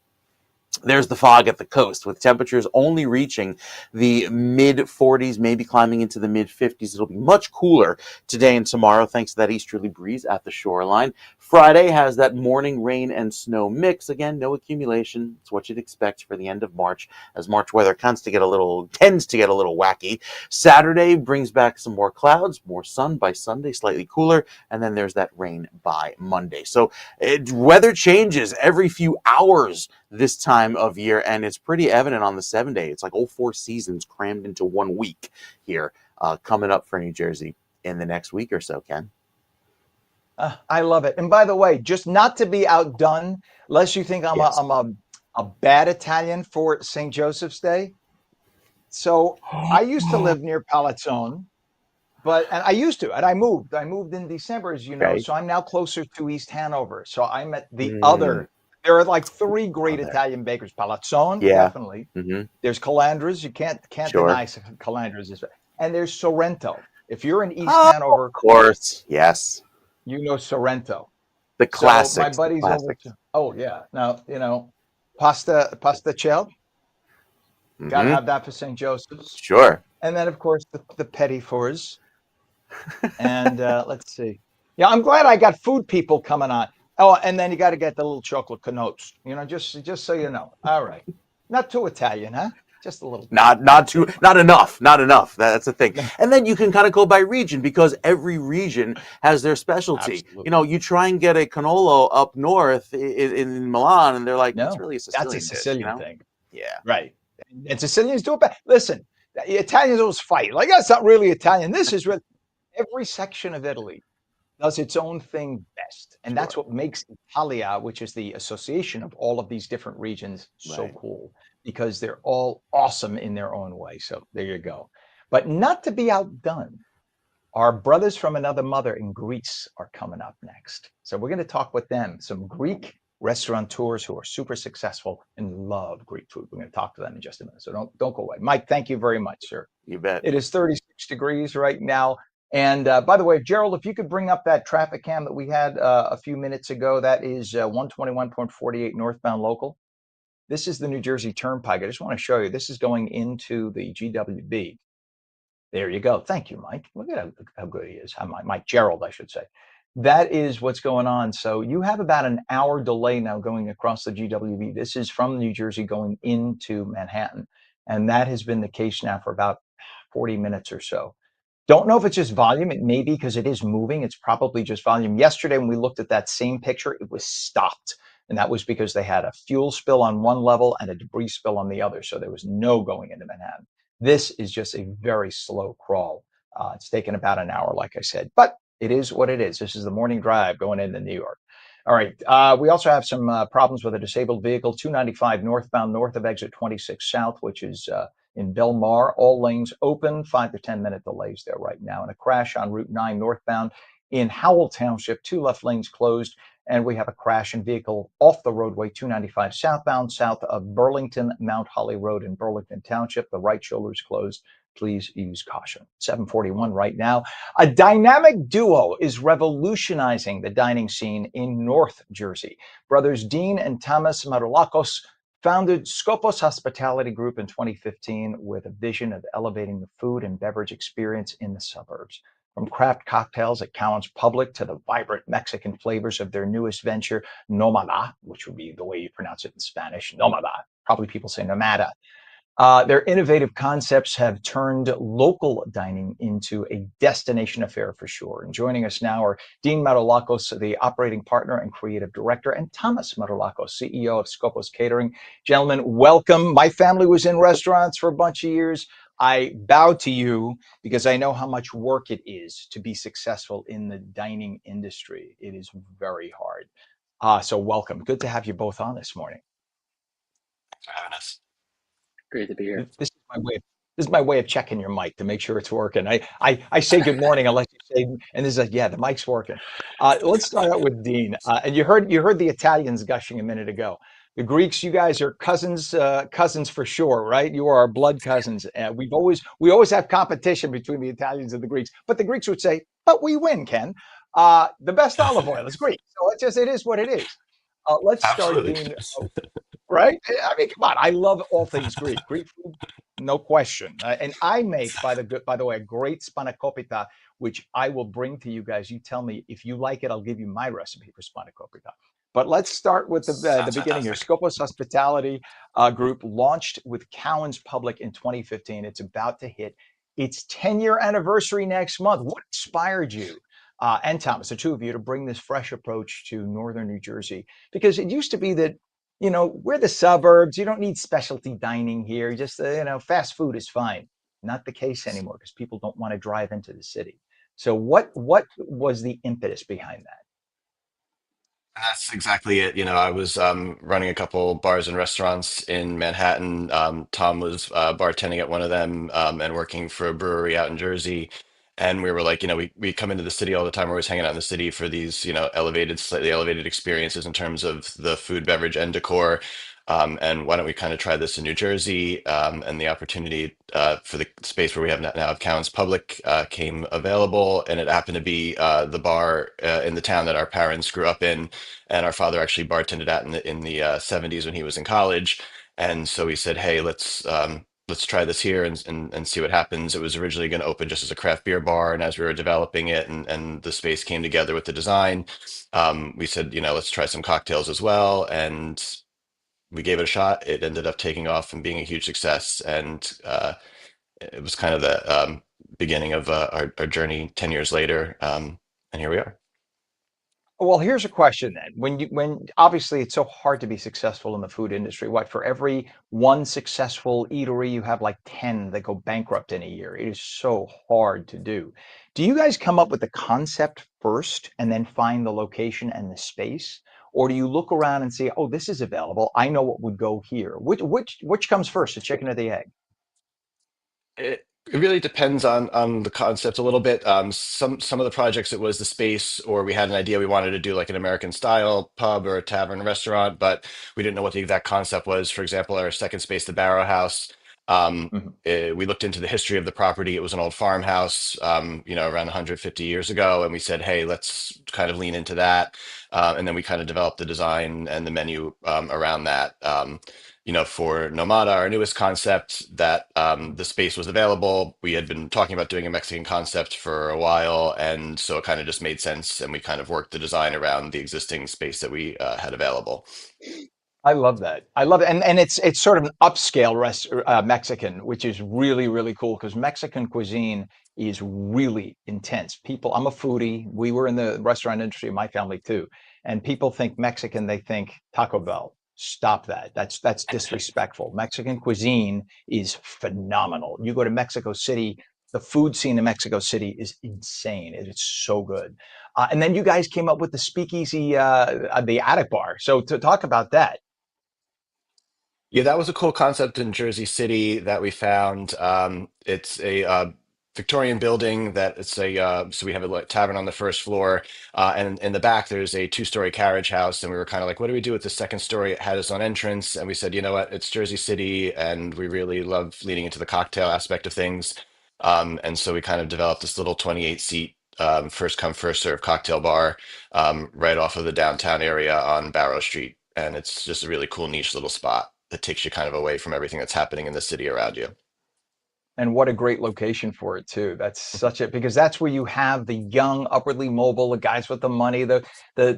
There's the fog at the coast with temperatures only reaching the mid 40s, maybe climbing into the mid 50s. It'll be much cooler today and tomorrow thanks to that easterly breeze at the shoreline. Friday has that morning rain and snow mix. Again, no accumulation. It's what you'd expect for the end of March, as March weather tends to get a little wacky. Saturday brings back some more clouds, more sun by Sunday, slightly cooler, and then there's that rain by Monday. So weather changes every few hours this time of year, and it's pretty evident on the 7-day. It's like all 4 seasons crammed into 1 week here, coming up for New Jersey in the next week or so, Ken. I love it. And by the way, just not to be outdone, lest you think Yes. I'm a bad Italian for St. Joseph's Day. So I used to live near Palazzone, and I moved. I moved in December, as you know. Okay. So I'm now closer to East Hanover. So I'm at the Mm. other. There are like 3 great Other. Italian bakers. Palazzone, Yeah. definitely. Mm-hmm. There's Calandra's. You can't Sure. deny Calandra's. And there's Sorrento. If you're in East Oh, Hanover, of course. Yes. you know Sorrento. The So my classics. The buddies over classics. to, oh yeah. Now, pasta ciel. Got to Mhm. have that for St. Joseph's. Sure. And then of course the petit fours. And let's see. Yeah, I'm glad I got food people coming on. Oh, and then you got to get the little chocolate canotes. Just so you know. All right. Not too Italian, huh? just a little too. Not enough. That's the thing. And then you can kind of go by region because every region has their specialty. You Absolutely. know, you try and get a cannolo up north in Milan, and they're like, that's No, really a that's a Sicilian dish, you Sicilian know? thing. Yeah, Right. And Sicilians do it better. Listen, the Italians always fight. Like, that's not really Italian. This is really every section of Italy does its own thing best. And that's sure. what makes Italia, which is the association of all of these different regions, so Right. cool because they're all awesome in their own way. So there you go. But not to be outdone, our brothers from another mother in Greece are coming up next. So we're going to talk with them, some Greek restaurateurs who are super successful and love Greek food. We're going to talk to them in just a minute. So don't go away. Mike, thank you very much, sir. You bet. It is 36 degrees right now. And by the way, Gerald, if you could bring up that traffic cam that we had a few minutes ago, that is 121.48 northbound local. This is the New Jersey Turnpike. I just want to show you. This is going into the GWB. There you go. Thank you, Mike. Look at how good he is. Mike Gerald, I should say. That is what's going on. So you have about an hour delay now going across the GWB. This is from New Jersey going into Manhattan. And that has been the case now for about 40 minutes or so. Don't know if it's just volume. It may be because it is moving. It's probably just volume. Yesterday, when we looked at that same picture, it was stopped. And that was because they had a fuel spill on one level and a debris spill on the other. So there was no going into Manhattan. This is just a very slow crawl. It's taken about an hour, like I said, but it is what it is. This is the morning drive going into New York. All right. We also have some problems with a disabled vehicle, 295 northbound, north of exit 26 south, which is in Belmar. All lanes open, 5 to 10 minute delays there right now. And a crash on Route 9 northbound in Howell Township, 2 left lanes closed. And we have a crash in vehicle off the roadway 295 southbound, south of Burlington, Mount Holly Road in Burlington Township. The right shoulder is closed. Please use caution. 741 right now. A dynamic duo is revolutionizing the dining scene in North Jersey. Brothers Dean and Thomas Maroulakos founded Skopos Hospitality Group in 2015 with a vision of elevating the food and beverage experience in the suburbs. From craft cocktails at Cowan's Public to the vibrant Mexican flavors of their newest venture, Nomada, which would be the way you pronounce it in Spanish, Nomada. Probably people say Nomada. Their innovative concepts have turned local dining into a destination affair for sure. And joining us now are Dean Maroulakos, the operating partner and creative director, and Thomas Maroulakos, CEO of Skopos Catering. Gentlemen, welcome. My family was in restaurants for a bunch of years. I bow to you because I know how much work it is to be successful in the dining industry. It is very hard. So welcome. Good to have you both on this morning. Thanks for having us. Great to be here. This is my way. This is my way of checking your mic to make sure it's working. I say good morning unless you say, and this is like, yeah, the mic's working. Let's start out with Dean. And you heard the Italians gushing a minute ago. The Greeks, you guys are cousins for sure, right? You are our blood cousins. We always have competition between the Italians and the Greeks, but the Greeks would say, but we win, Ken. The best olive oil is Greek, so it is what it is. Let's start, Absolutely. Dean. Right? I mean, come on. I love all things Greek. Greek food, no question. And I make, by the way, a great spanakopita, which I will bring to you guys. You tell me if you like it. I'll give you my recipe for spanakopita. But let's start with the Sounds beginning here. fantastic. Scopus Hospitality Group launched with Cowan's Public in 2015. It's about to hit its 10-year anniversary next month. What inspired you? And Thomas, the two of you, to bring this fresh approach to northern New Jersey? Because it used to be that we're the suburbs. You don't need specialty dining here. Just, fast food is fine. Not the case anymore because people don't want to drive into the city. So what was the impetus behind that? That's exactly it. I was running a couple bars and restaurants in Manhattan. Tom was bartending at one of them and working for a brewery out in Jersey. And we were like, we come into the city all the time. We're always hanging out in the city for these, slightly elevated experiences in terms of the food, beverage, and decor. And why don't we kind of try this in New Jersey? And the opportunity for the space where we have now of Cowan's Public came available. And it happened to be the bar in the town that our parents grew up in and our father actually bartended at in the 70s when he was in college. And so we said, hey, let's try this here and see what happens. It was originally going to open just as a craft beer bar, and as we were developing it and the space came together with the design, we said, let's try some cocktails as well. And we gave it a shot. It ended up taking off and being a huge success, and it was kind of the beginning of our journey 10 years later, and here we are. Well, here's a question then. When obviously it's so hard to be successful in the food industry, what for every one successful eatery, you have like 10 that go bankrupt in a year. It is so hard to do. Do you guys come up with the concept first and then find the location and the space? Or do you look around and say, oh, this is available. I know what would go here. Which comes first, the chicken or the egg? It really depends on the concept a little bit. Some of the projects it was the space, or we had an idea we wanted to do like an American style pub or a tavern restaurant, but we didn't know what the exact concept was. For example, our second space, the Barrow House. Mhm. We looked into the history of the property. It was an old farmhouse, around 150 years ago, and we said, "Hey, let's kind of lean into that." And then we kind of developed the design and the menu around that. For Nomada, our newest concept, that the space was available. We had been talking about doing a Mexican concept for a while, and so it kind of just made sense, and we kind of worked the design around the existing space that we had available. I love that. I love it, and it's sort of an upscale Mexican, which is really really cool because Mexican cuisine is really intense. People, I'm a foodie. We were in the restaurant industry, my family too, and people think Mexican, they think Taco Bell. Stop that. That's disrespectful. Mexican cuisine is phenomenal. You go to Mexico City, the food scene in Mexico City is insane. It is so good. And then you guys came up with the speakeasy, the attic bar. So to talk about that. Yeah, that was a cool concept in Jersey City that we found. It's a Victorian building that it's a so we have a like, tavern on the first floor, and in the back there's a two-story carriage house. And we were kind of like, what do we do with the second story? It had its own entrance, and we said, you know what, it's Jersey City, and we really love leaning into the cocktail aspect of things. And so we kind of developed this little 28 seat. First come, first serve cocktail bar right off of the downtown area on Barrow Street. And it's just a really cool niche little spot that takes you kind of away from everything that's happening in the city around you. And what a great location for it too. That's such a because that's where you have the young, upwardly mobile, the guys with the money, the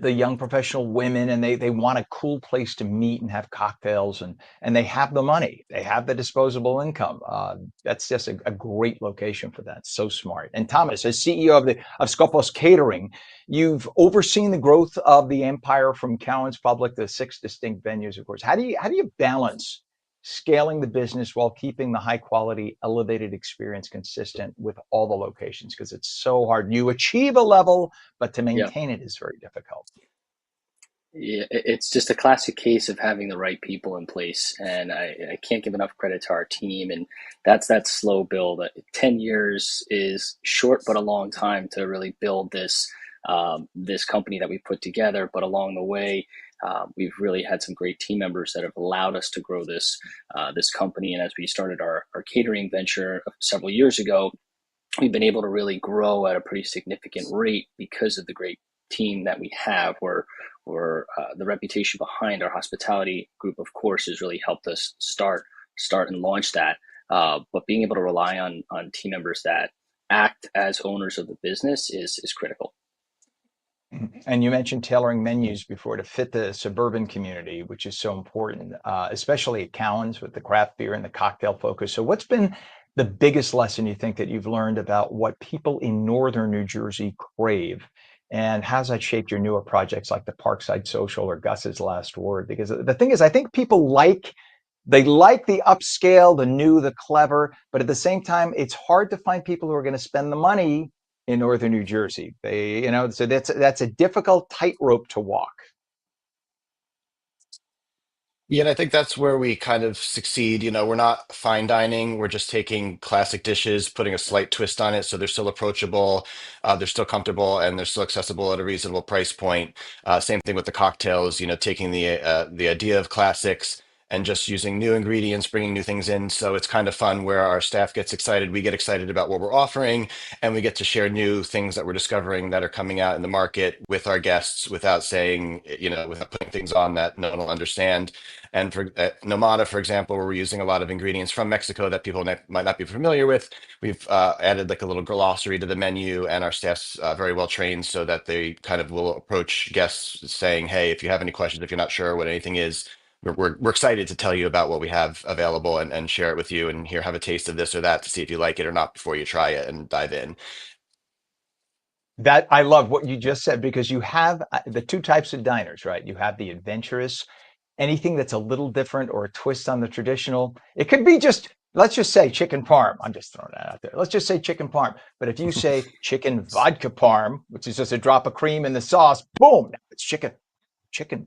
young professional women, and they want a cool place to meet and have cocktails, and they have the money, they have the disposable income. That's just a great location for that. So smart. And Thomas, as CEO of Skopos Catering, you've overseen the growth of the empire from Cowan's Public to six distinct venues, of course. How do you balance scaling the business while keeping the high quality elevated experience consistent with all the locations because it's so hard. You achieve a level, but to Yeah. maintain it is very difficult. Yeah, it's just a classic case of having the right people in place, and I can't give enough credit to our team. And that's that slow build. 10 years is short, but a long time to really build this company that we put together. But along the way, we've really had some great team members that have allowed us to grow this company. And as we started our catering venture several years ago, we've been able to really grow at a pretty significant rate because of the great team that we have. Where the reputation behind our hospitality group, of course, has really helped us start and launch that. But being able to rely on team members that act as owners of the business is critical. And you mentioned tailoring menus before to fit the suburban community, which is so important, especially at Cowan's with the craft beer and the cocktail focus. So, what's been the biggest lesson you think that you've learned about what people in northern New Jersey crave? And how's that shaped your newer projects like the Parkside Social or Gus's Last Word? Because the thing is, I think people they like the upscale, the new, the clever, but at the same time, it's hard to find people who are going to spend the money in northern New Jersey. So that's a difficult tightrope to walk. Yeah, and I think that's where we kind of succeed. We're not fine dining. We're just taking classic dishes, putting a slight twist on it so they're still approachable, they're still comfortable, and they're still accessible at a reasonable price point. Same thing with the cocktails, taking the idea of classics and just using new ingredients, bringing new things in. So it's kind of fun where our staff gets excited, we get excited about what we're offering, and we get to share new things that we're discovering that are coming out in the market with our guests without saying, without putting things on that no one will understand. And for Nomada, for example, where we're using a lot of ingredients from Mexico that people might not be familiar with, we've added like a little glossary to the menu, and our staff's very well trained so that they kind of will approach guests saying, "Hey, if you have any questions, if you're not sure what anything is, we're excited to tell you about what we have available and share it with you, and here, have a taste of this or that to see if you like it or not before you try it and dive in. That I love what you just said, because you have the two types of diners, right? You have the adventurous, anything that's a little different or a twist on the traditional. It could be just, let's just say chicken parm. I'm just throwing that out there. Let's just say chicken parm. But if you say chicken vodka parm, which is just a drop of cream in the sauce, boom, now it's chicken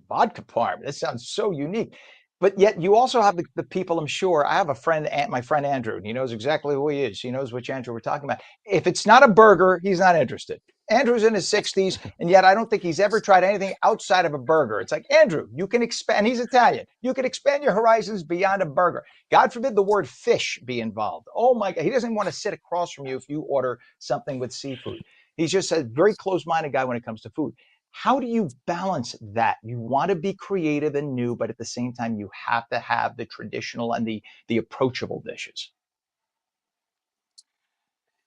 vodka parm. This sounds so unique. But yet you also have the people, I'm sure. I have a friend, my friend Andrew, and he knows exactly who he is. He knows which Andrew we're talking about. If it's not a burger, he's not interested. Andrew's in his 60s, and yet I don't think he's ever tried anything outside of a burger. It's like, Andrew, you can expand. He's Italian. You can expand your horizons beyond a burger. God forbid the word fish be involved. Oh my God. He doesn't want to sit across from you if you order something with seafood. He's just a very close-minded guy when it comes to food. How do you balance that? You want to be creative and new, but at the same time, you have to have the traditional and the approachable dishes.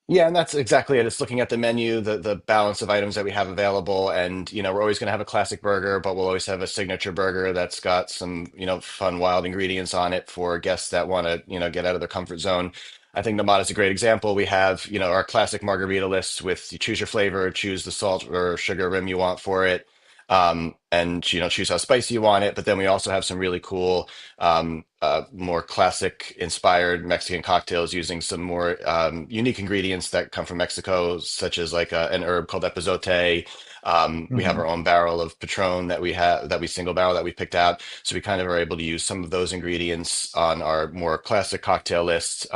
Yeah, and that's exactly it. It's looking at the menu, the balance of items that we have available, and we're always going to have a classic burger, but we'll always have a signature burger that's got some fun, wild ingredients on it for guests that want to get out of their comfort zone. I think the mod is a great example. We have our classic margarita list with, you choose your flavor, choose the salt or sugar rim you want for it, and choose how spicy you want it. But then we also have some really cool, more classic inspired Mexican cocktails using some more unique ingredients that come from Mexico, such as like an herb called epazote. We have Mm-hmm. our own barrel of Patron that we single barrel that we picked out. So we kind of are able to use some of those ingredients on our more classic cocktail list.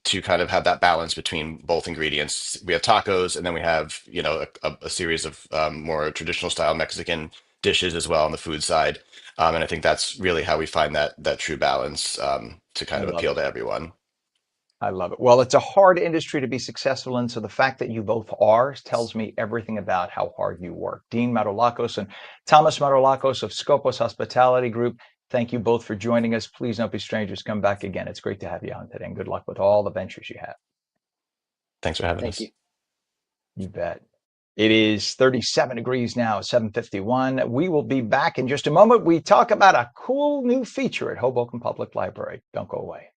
To kind of have that balance between both ingredients. We have tacos, and then we have, a series of more traditional style Mexican dishes as well on the food side. And I think that's really how we find that true balance to I kind of love appeal it. to everyone. I love it. Well, it's a hard industry to be successful in. So the fact that you both are tells me everything about how hard you work. Dean Maroulakos and Thomas Maroulakos of Skopos Hospitality Group, thank you both for joining us. Please don't be strangers. Come back again. It's great to have you on today, and good luck with all the ventures you have. Thanks for having Thank us. you. You bet. It is 37 degrees now, 7:51. We will be back in just a moment. We talk about a cool new feature at Hoboken Public Library. Don't go away.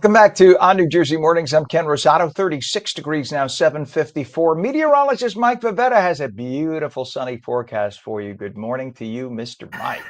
Welcome back to On New Jersey Mornings. I'm Ken Rosato. 36 degrees now, 7:54. Meteorologist Mike Vivetta has a beautiful sunny forecast for you. Good morning to you, Mr. Mike.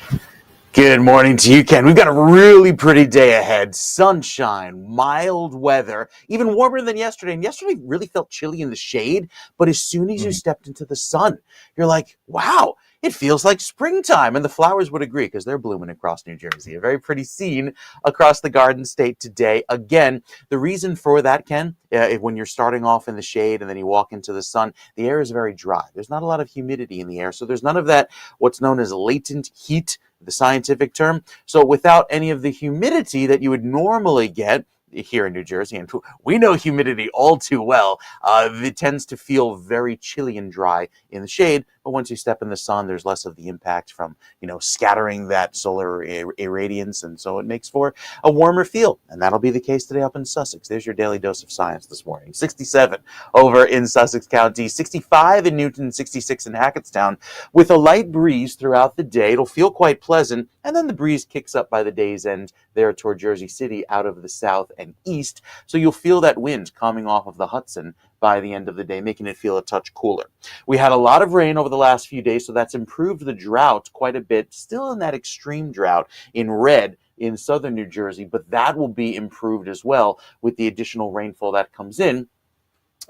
Good morning to you, Ken. We've got a really pretty day ahead. Sunshine, mild weather, even warmer than yesterday. And yesterday really felt chilly in the shade. But as soon as you stepped into the sun, you're like, wow, it feels like springtime. And the flowers would agree because they're blooming across New Jersey. A very pretty scene across the Garden State today. Again, the reason for that, Ken, when you're starting off in the shade and then you walk into the sun, the air is very dry. There's not a lot of humidity in the air. So there's none of that, what's known as latent heat, the scientific term. So without any of the humidity that you would normally get here in New Jersey, and we know humidity all too well, it tends to feel very chilly and dry in the shade. But once you step in the sun, there's less of the impact from, scattering that solar irradiance. And so it makes for a warmer feel. And that'll be the case today up in Sussex. There's your daily dose of science this morning. 67 over in Sussex County, 65 in Newton, 66 in Hackettstown, with a light breeze throughout the day. It'll feel quite pleasant. And then the breeze kicks up by the day's end there toward Jersey City out of the south and east. So you'll feel that wind coming off of the Hudson by the end of the day, making it feel a touch cooler. We had a lot of rain over the last few days, so that's improved the drought quite a bit. Still in that extreme drought in red in southern New Jersey, but that will be improved as well with the additional rainfall that comes in,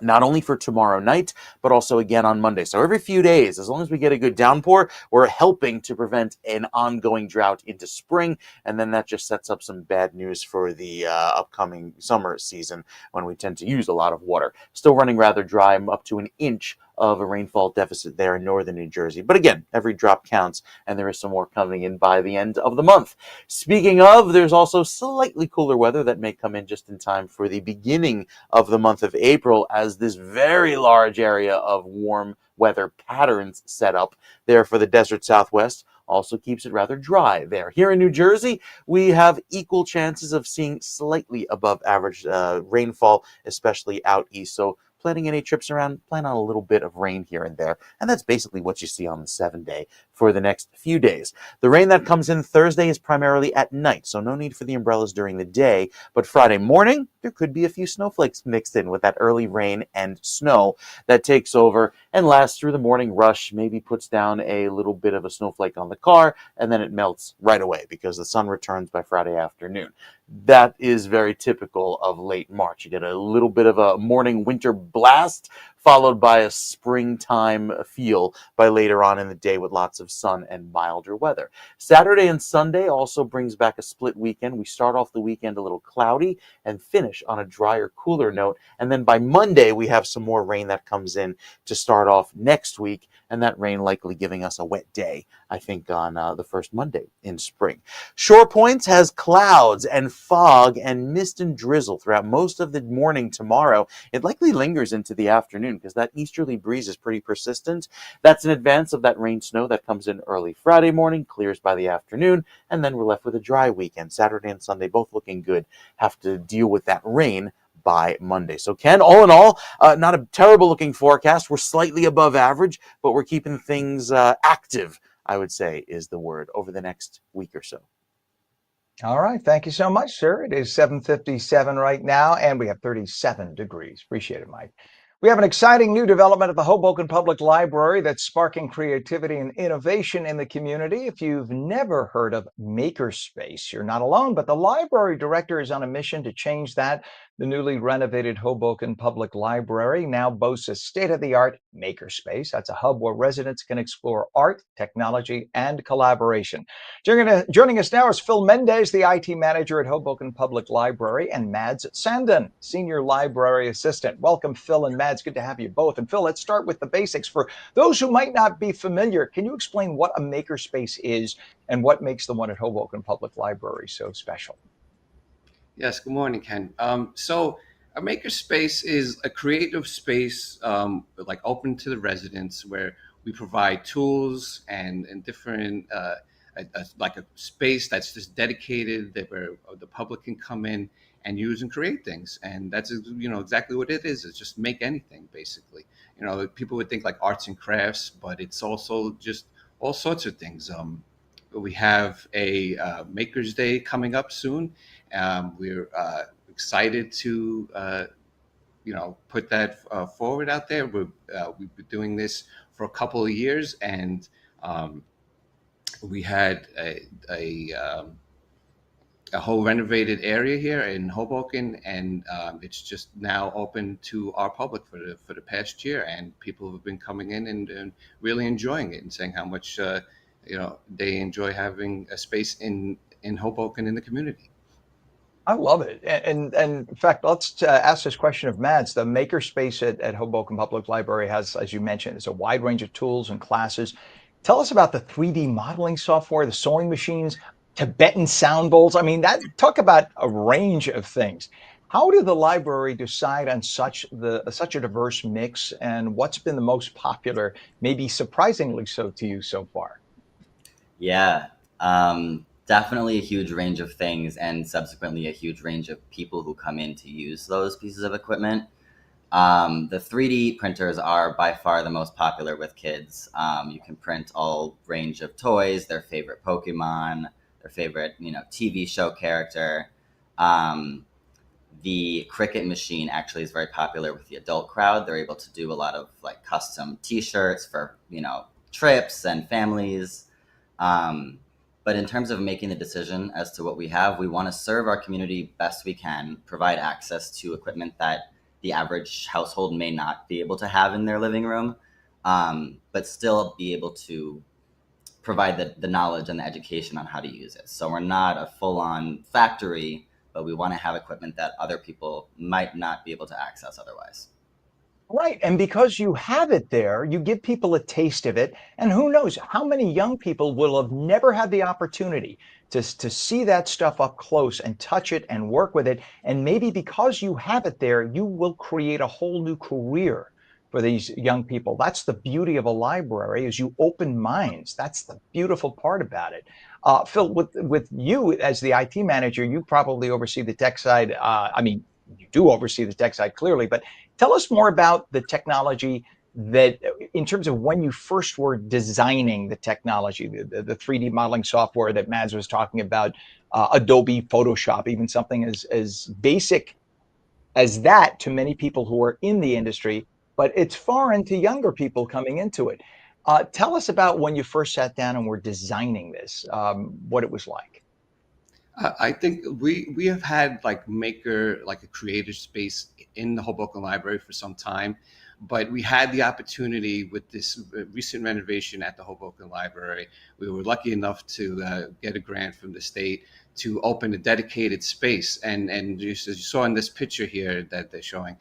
not only for tomorrow night, but also again on Monday. So every few days, as long as we get a good downpour, we're helping to prevent an ongoing drought into spring. And then that just sets up some bad news for the upcoming summer season when we tend to use a lot of water. Still running rather dry, up to an inch of a rainfall deficit there in northern New Jersey. But again, every drop counts, and there is some more coming in by the end of the month. Speaking of, there's also slightly cooler weather that may come in just in time for the beginning of the month of April, as this very large area of warm weather patterns set up there for the desert Southwest also keeps it rather dry there. Here in New Jersey, we have equal chances of seeing slightly above average rainfall, especially out east. So planning any trips around, plan on a little bit of rain here and there. And that's basically what you see on the 7-day for the next few days. The rain that comes in Thursday is primarily at night, so no need for the umbrellas during the day. But Friday morning, there could be a few snowflakes mixed in with that early rain and snow that takes over and lasts through the morning rush, maybe puts down a little bit of a snowflake on the car, and then it melts right away because the sun returns by Friday afternoon. That is very typical of late March. You get a little bit of a morning winter blast, followed by a springtime feel by later on in the day with lots of sun and milder weather. Saturday and Sunday also brings back a split weekend. We start off the weekend a little cloudy and finish on a drier, cooler note. And then by Monday, we have some more rain that comes in to start off next week, and that rain likely giving us a wet day, I think, on the first Monday in spring. Shore Points has clouds and fog and mist and drizzle throughout most of the morning tomorrow. It likely lingers into the afternoon because that easterly breeze is pretty persistent. That's in advance of that rain snow that comes in early Friday morning, clears by the afternoon, and then we're left with a dry weekend. Saturday and Sunday both looking good. Have to deal with that rain by Monday. So Ken, all in all, not a terrible looking forecast. We're slightly above average, but we're keeping things active, I would say is the word, over the next week or so. All right. Thank you so much, sir. It is 7:57 right now, and we have 37 degrees. Appreciate it, Mike. We have an exciting new development at the Hoboken Public Library that's sparking creativity and innovation in the community. If you've never heard of Makerspace, you're not alone, but the library director is on a mission to change that. The newly renovated Hoboken Public Library now boasts a state-of-the-art Makerspace. That's a hub where residents can explore art, technology, and collaboration. Joining us now is Phil Mendez, the IT manager at Hoboken Public Library, and Mads Sanden, senior library assistant. Welcome, Phil and Mads. Good to have you both. And Phil, let's start with the basics. For those who might not be familiar, can you explain what a makerspace is and what makes the one at Hoboken Public Library so special? Yes, good morning, Ken. So a makerspace is a creative space like open to the residents where we provide tools and different like a space that's just dedicated that where the public can come in and use and create things. And that's exactly what it is. It's just make anything basically. People would think like arts and crafts, but it's also just all sorts of things. We have a Maker's Day coming up soon. We're excited to put that forward out there. We've been doing this for a couple of years, and we had a whole renovated area here in Hoboken, and it's just now open to our public for the past year, and people have been coming in and really enjoying it and saying how much they enjoy having a space in Hoboken in the community. I love it. And in fact, let's ask this question of Mads. The makerspace at Hoboken Public Library has, as you mentioned, it's a wide range of tools and classes. Tell us about the 3D modeling software, the sewing machines, Tibetan sound bowls. I mean, that talk about a range of things. How did the library decide on such a diverse mix, and what's been the most popular, maybe surprisingly so to you so far? Yeah, definitely a huge range of things, and subsequently a huge range of people who come in to use those pieces of equipment. The 3D printers are by far the most popular with kids. You can print all range of toys, their favorite Pokemon, their favorite TV show character. The Cricut machine actually is very popular with the adult crowd. They're able to do a lot of like custom T-shirts for trips and families. But in terms of making the decision as to what we have, we want to serve our community best we can, provide access to equipment that the average household may not be able to have in their living room, but still be able to provide the knowledge and the education on how to use it. So we're not a full-on factory, but we want to have equipment that other people might not be able to access otherwise. Right. And because you have it there, you give people a taste of it. And who knows how many young people will have never had the opportunity to see that stuff up close and touch it and work with it. And maybe because you have it there, you will create a whole new career for these young people. That's the beauty of a library, is you open minds. That's the beautiful part about it. Phil, with you as the IT manager, you probably oversee the tech side. I mean, you do oversee the tech side clearly, but tell us more about the technology that, in terms of when you first were designing the technology, the 3D modeling software that Mads was talking about, Adobe Photoshop, even something as basic as that to many people who are in the industry, but it's foreign to younger people coming into it. Tell us about when you first sat down and were designing this, what it was like. I think we have had like a creative space in the Hoboken Library for some time, but we had the opportunity with this recent renovation at the Hoboken Library. We were lucky enough to get a grant from the state to open a dedicated space, and just as you saw in this picture here that they're showing,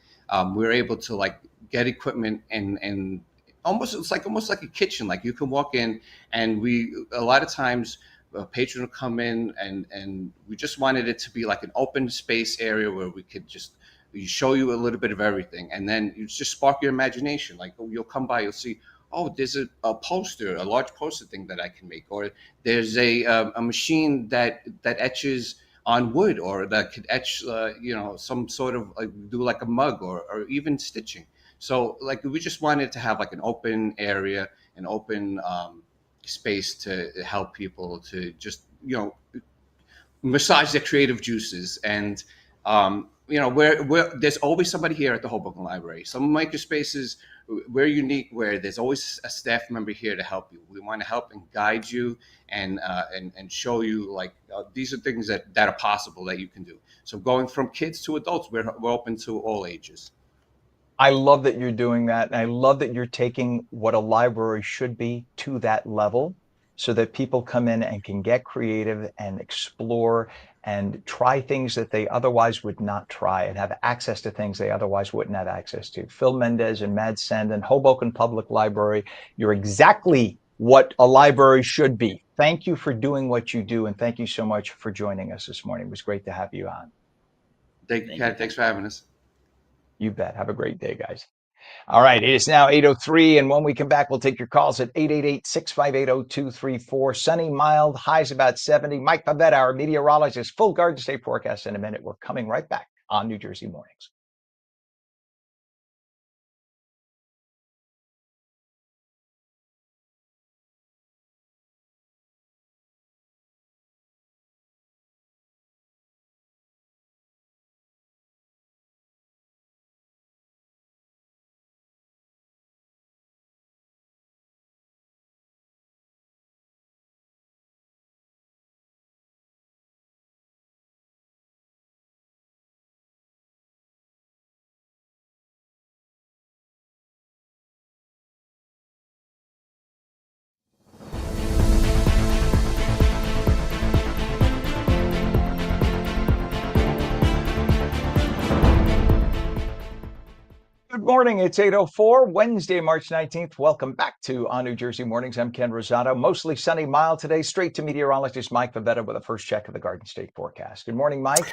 we were able to like get equipment and almost like a kitchen. Like you can walk in, and a lot of times a patron will come in, and we just wanted it to be like an open space area where we could just show you a little bit of everything, and then you just spark your imagination. Like you'll come by, you'll see, oh, there's a poster, a large poster thing that I can make, or there's a machine that etches on wood, or that could etch some sort of do like a mug, or even stitching. So like we just wanted to have like an open area, an open space to help people to just massage their creative juices. And where there's always somebody here at the Hoboken Library. Some makerspaces, we're unique where there's always a staff member here to help you. We want to help and guide you and show you like these are things that are possible that you can do. So going from kids to adults, we're open to all ages. I love that you're doing that. And I love that you're taking what a library should be to that level so that people come in and can get creative and explore and try things that they otherwise would not try, and have access to things they otherwise wouldn't have access to. Phil Mendez and Mad Sanden, Hoboken Public Library, you're exactly what a library should be. Thank you for doing what you do, and thank you so much for joining us this morning. It was great to have you on. Thank you, Kat. Thanks for having us. You bet. Have a great day, guys. All right. It is now 8:03. And when we come back, we'll take your calls at 888-658-0234. Sunny, mild, highs about 70. Mike Pavetta, our meteorologist, full Garden State forecast in a minute. We're coming right back on New Jersey Mornings. Good morning. It's 8:04, Wednesday, March 19th. Welcome back to On New Jersey Mornings. I'm Ken Rosato. Mostly sunny, mild today. Straight to meteorologist Mike Pavetta with a first check of the Garden State forecast. Good morning, Mike.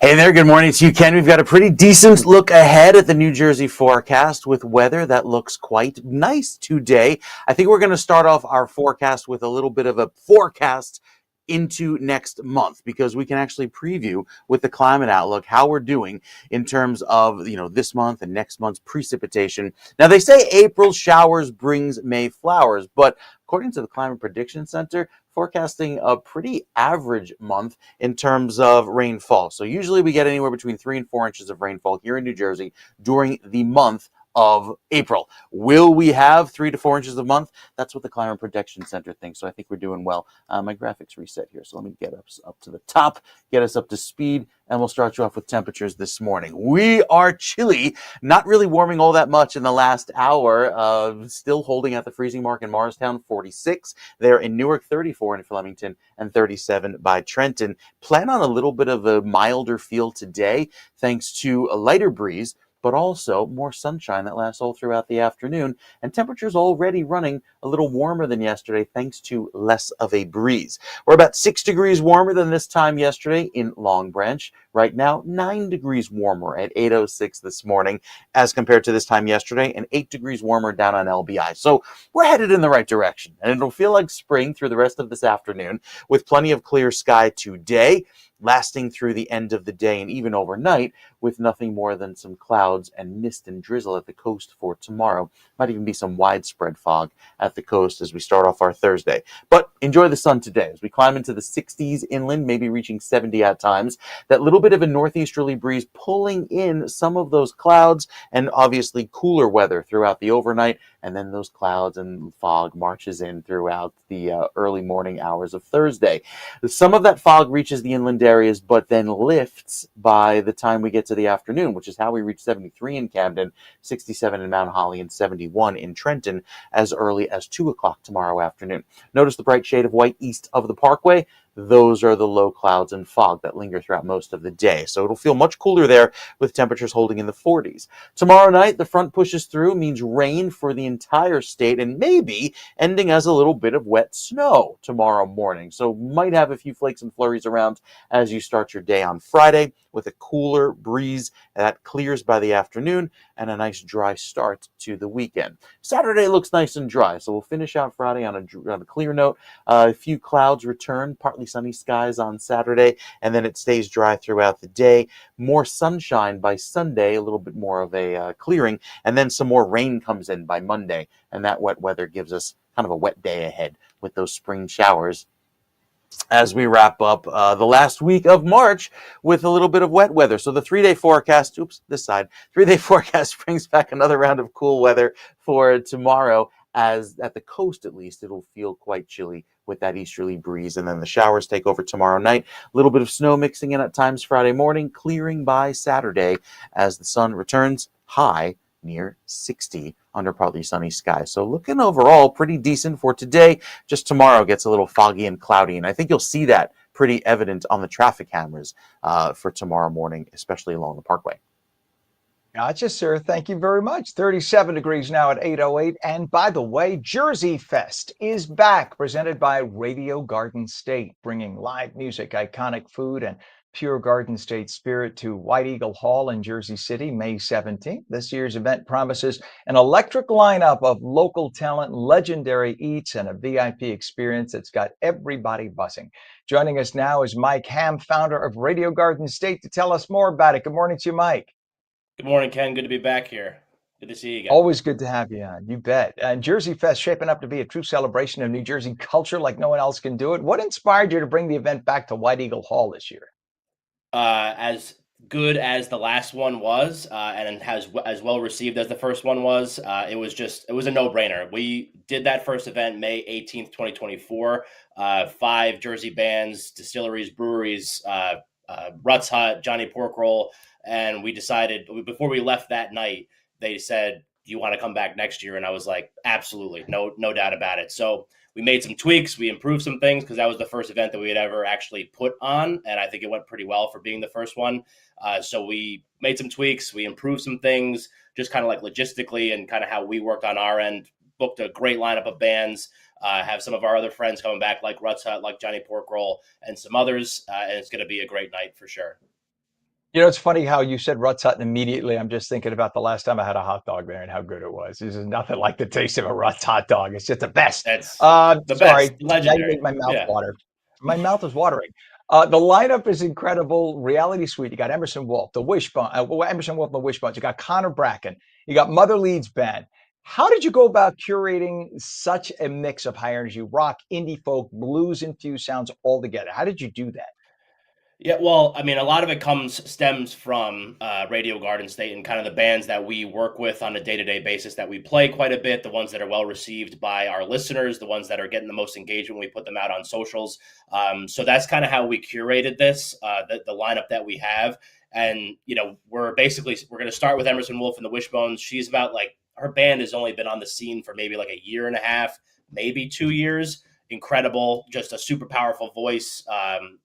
Hey there, good morning to you, Ken. We've got a pretty decent look ahead at the New Jersey forecast with weather that looks quite nice today. I think we're going to start off our forecast with a little bit of a forecast into next month, because we can actually preview with the climate outlook how we're doing in terms of, this month and next month's precipitation. Now, they say April showers brings May flowers, but according to the Climate Prediction Center, forecasting a pretty average month in terms of rainfall. So usually we get anywhere between 3 and 4 inches of rainfall here in New Jersey during the month of April. Will we have 3 to 4 inches a month? That's what the Climate Protection Center thinks. So I think we're doing well. My graphics reset here. So let me get us up to the top, get us up to speed, and we'll start you off with temperatures this morning. We are chilly, not really warming all that much in the last hour. Still holding at the freezing mark in Morristown, 46. There in Newark, 34 in Flemington, and 37 by Trenton. Plan on a little bit of a milder feel today, thanks to a lighter breeze, but also more sunshine that lasts all throughout the afternoon, and temperatures already running a little warmer than yesterday thanks to less of a breeze. We're about 6 degrees warmer than this time yesterday in Long Branch. Right now, 9 degrees warmer at 8:06 this morning as compared to this time yesterday, and 8 degrees warmer down on LBI. So we're headed in the right direction, and it'll feel like spring through the rest of this afternoon with plenty of clear sky today, lasting through the end of the day and even overnight, with nothing more than some clouds and mist and drizzle at the coast for tomorrow. Might even be some widespread fog at the coast as we start off our Thursday. But enjoy the sun today as we climb into the 60s inland, maybe reaching 70 at times. That little bit of a northeasterly breeze pulling in some of those clouds, and obviously cooler weather throughout the overnight, and then those clouds and fog marches in throughout the early morning hours of Thursday. Some of that fog reaches the inland areas, but then lifts by the time we get to the afternoon, which is how we reach 73 in Camden, 67 in Mount Holly, and 71 in Trenton as early as 2 o'clock tomorrow afternoon. Notice the bright shade of white east of the Parkway. Those are the low clouds and fog that linger throughout most of the day. So it'll feel much cooler there with temperatures holding in the 40s. Tomorrow night, the front pushes through, means rain for the entire state, and maybe ending as a little bit of wet snow tomorrow morning. So might have a few flakes and flurries around as you start your day on Friday, with a cooler breeze that clears by the afternoon and a nice dry start to the weekend. Saturday looks nice and dry, so we'll finish out Friday on a clear note. A few clouds return, partly sunny skies on Saturday, and then it stays dry throughout the day. More sunshine by Sunday, a little bit more of a clearing, and then some more rain comes in by Monday, and that wet weather gives us kind of a wet day ahead with those spring showers as we wrap up the last week of March with a little bit of wet weather. So the 3-day forecast, 3-day forecast brings back another round of cool weather for tomorrow, as at the coast at least, it'll feel quite chilly with that easterly breeze. And then the showers take over tomorrow night. A little bit of snow mixing in at times Friday morning, clearing by Saturday as the sun returns, high near 60 under partly sunny skies. So looking overall pretty decent for today. Just tomorrow gets a little foggy and cloudy, and I think you'll see that pretty evident on the traffic cameras for tomorrow morning, especially along the Parkway. Gotcha, sir. Thank you very much. 37 degrees now at 8:08. And by the way, Jersey Fest is back, presented by Radio Garden State, bringing live music, iconic food, and pure Garden State spirit to White Eagle Hall in Jersey City, May 17th. This year's event promises an electric lineup of local talent, legendary eats, and a VIP experience that's got everybody buzzing. Joining us now is Mike Ham, founder of Radio Garden State, to tell us more about it. Good morning to you, Mike. Good morning, Ken. Good to be back here. Good to see you again. Always good to have you on. You bet. And Jersey Fest shaping up to be a true celebration of New Jersey culture like no one else can do it. What inspired you to bring the event back to White Eagle Hall this year? As good as the last one was, and as well received as the first one was, it was a no-brainer. We did that first event May 18th, 2024. 5 Jersey bands, distilleries, breweries, Ruts Hut, Johnny Pork Roll. And we decided before we left that night, they said, "Do you want to come back next year?" And I was like, "Absolutely, no doubt about it." So we made some tweaks, we improved some things because that was the first event that we had ever actually put on, and I think it went pretty well for being the first one. So we made some tweaks, we improved some things, just kind of like logistically and kind of how we worked on our end. Booked a great lineup of bands. Have some of our other friends coming back, like Rosato, like Johnny Porkroll, and some others, and it's going to be a great night for sure. You know, it's funny how you said Ruts Hut, and immediately I'm just thinking about the last time I had a hot dog there and how good it was. This is nothing like the taste of a Ruts hot dog. It's just the best. That's the Sorry, best, now you legendary. made my mouth Yeah. water. My mouth is watering. The lineup is incredible. Reality Suite. You got Emerson Wolf, the Wishbone, Emerson Wolf, and the Wishbones. You got Connor Bracken. You got Mother Leeds Band. How did you go about curating such a mix of high energy rock, indie folk, blues infused sounds all together? How did you do that? Yeah, well, I mean, a lot of it stems from Radio Garden State and kind of the bands that we work with on a day-to-day basis that we play quite a bit, the ones that are well received by our listeners, the ones that are getting the most engagement. We put them out on socials. So that's kind of how we curated this, the lineup that we have. And, you know, we're going to start with Emerson Wolf and the Wishbones. She's about her band has only been on the scene for maybe like a year and a half, maybe 2 years. Incredible, just a super powerful voice.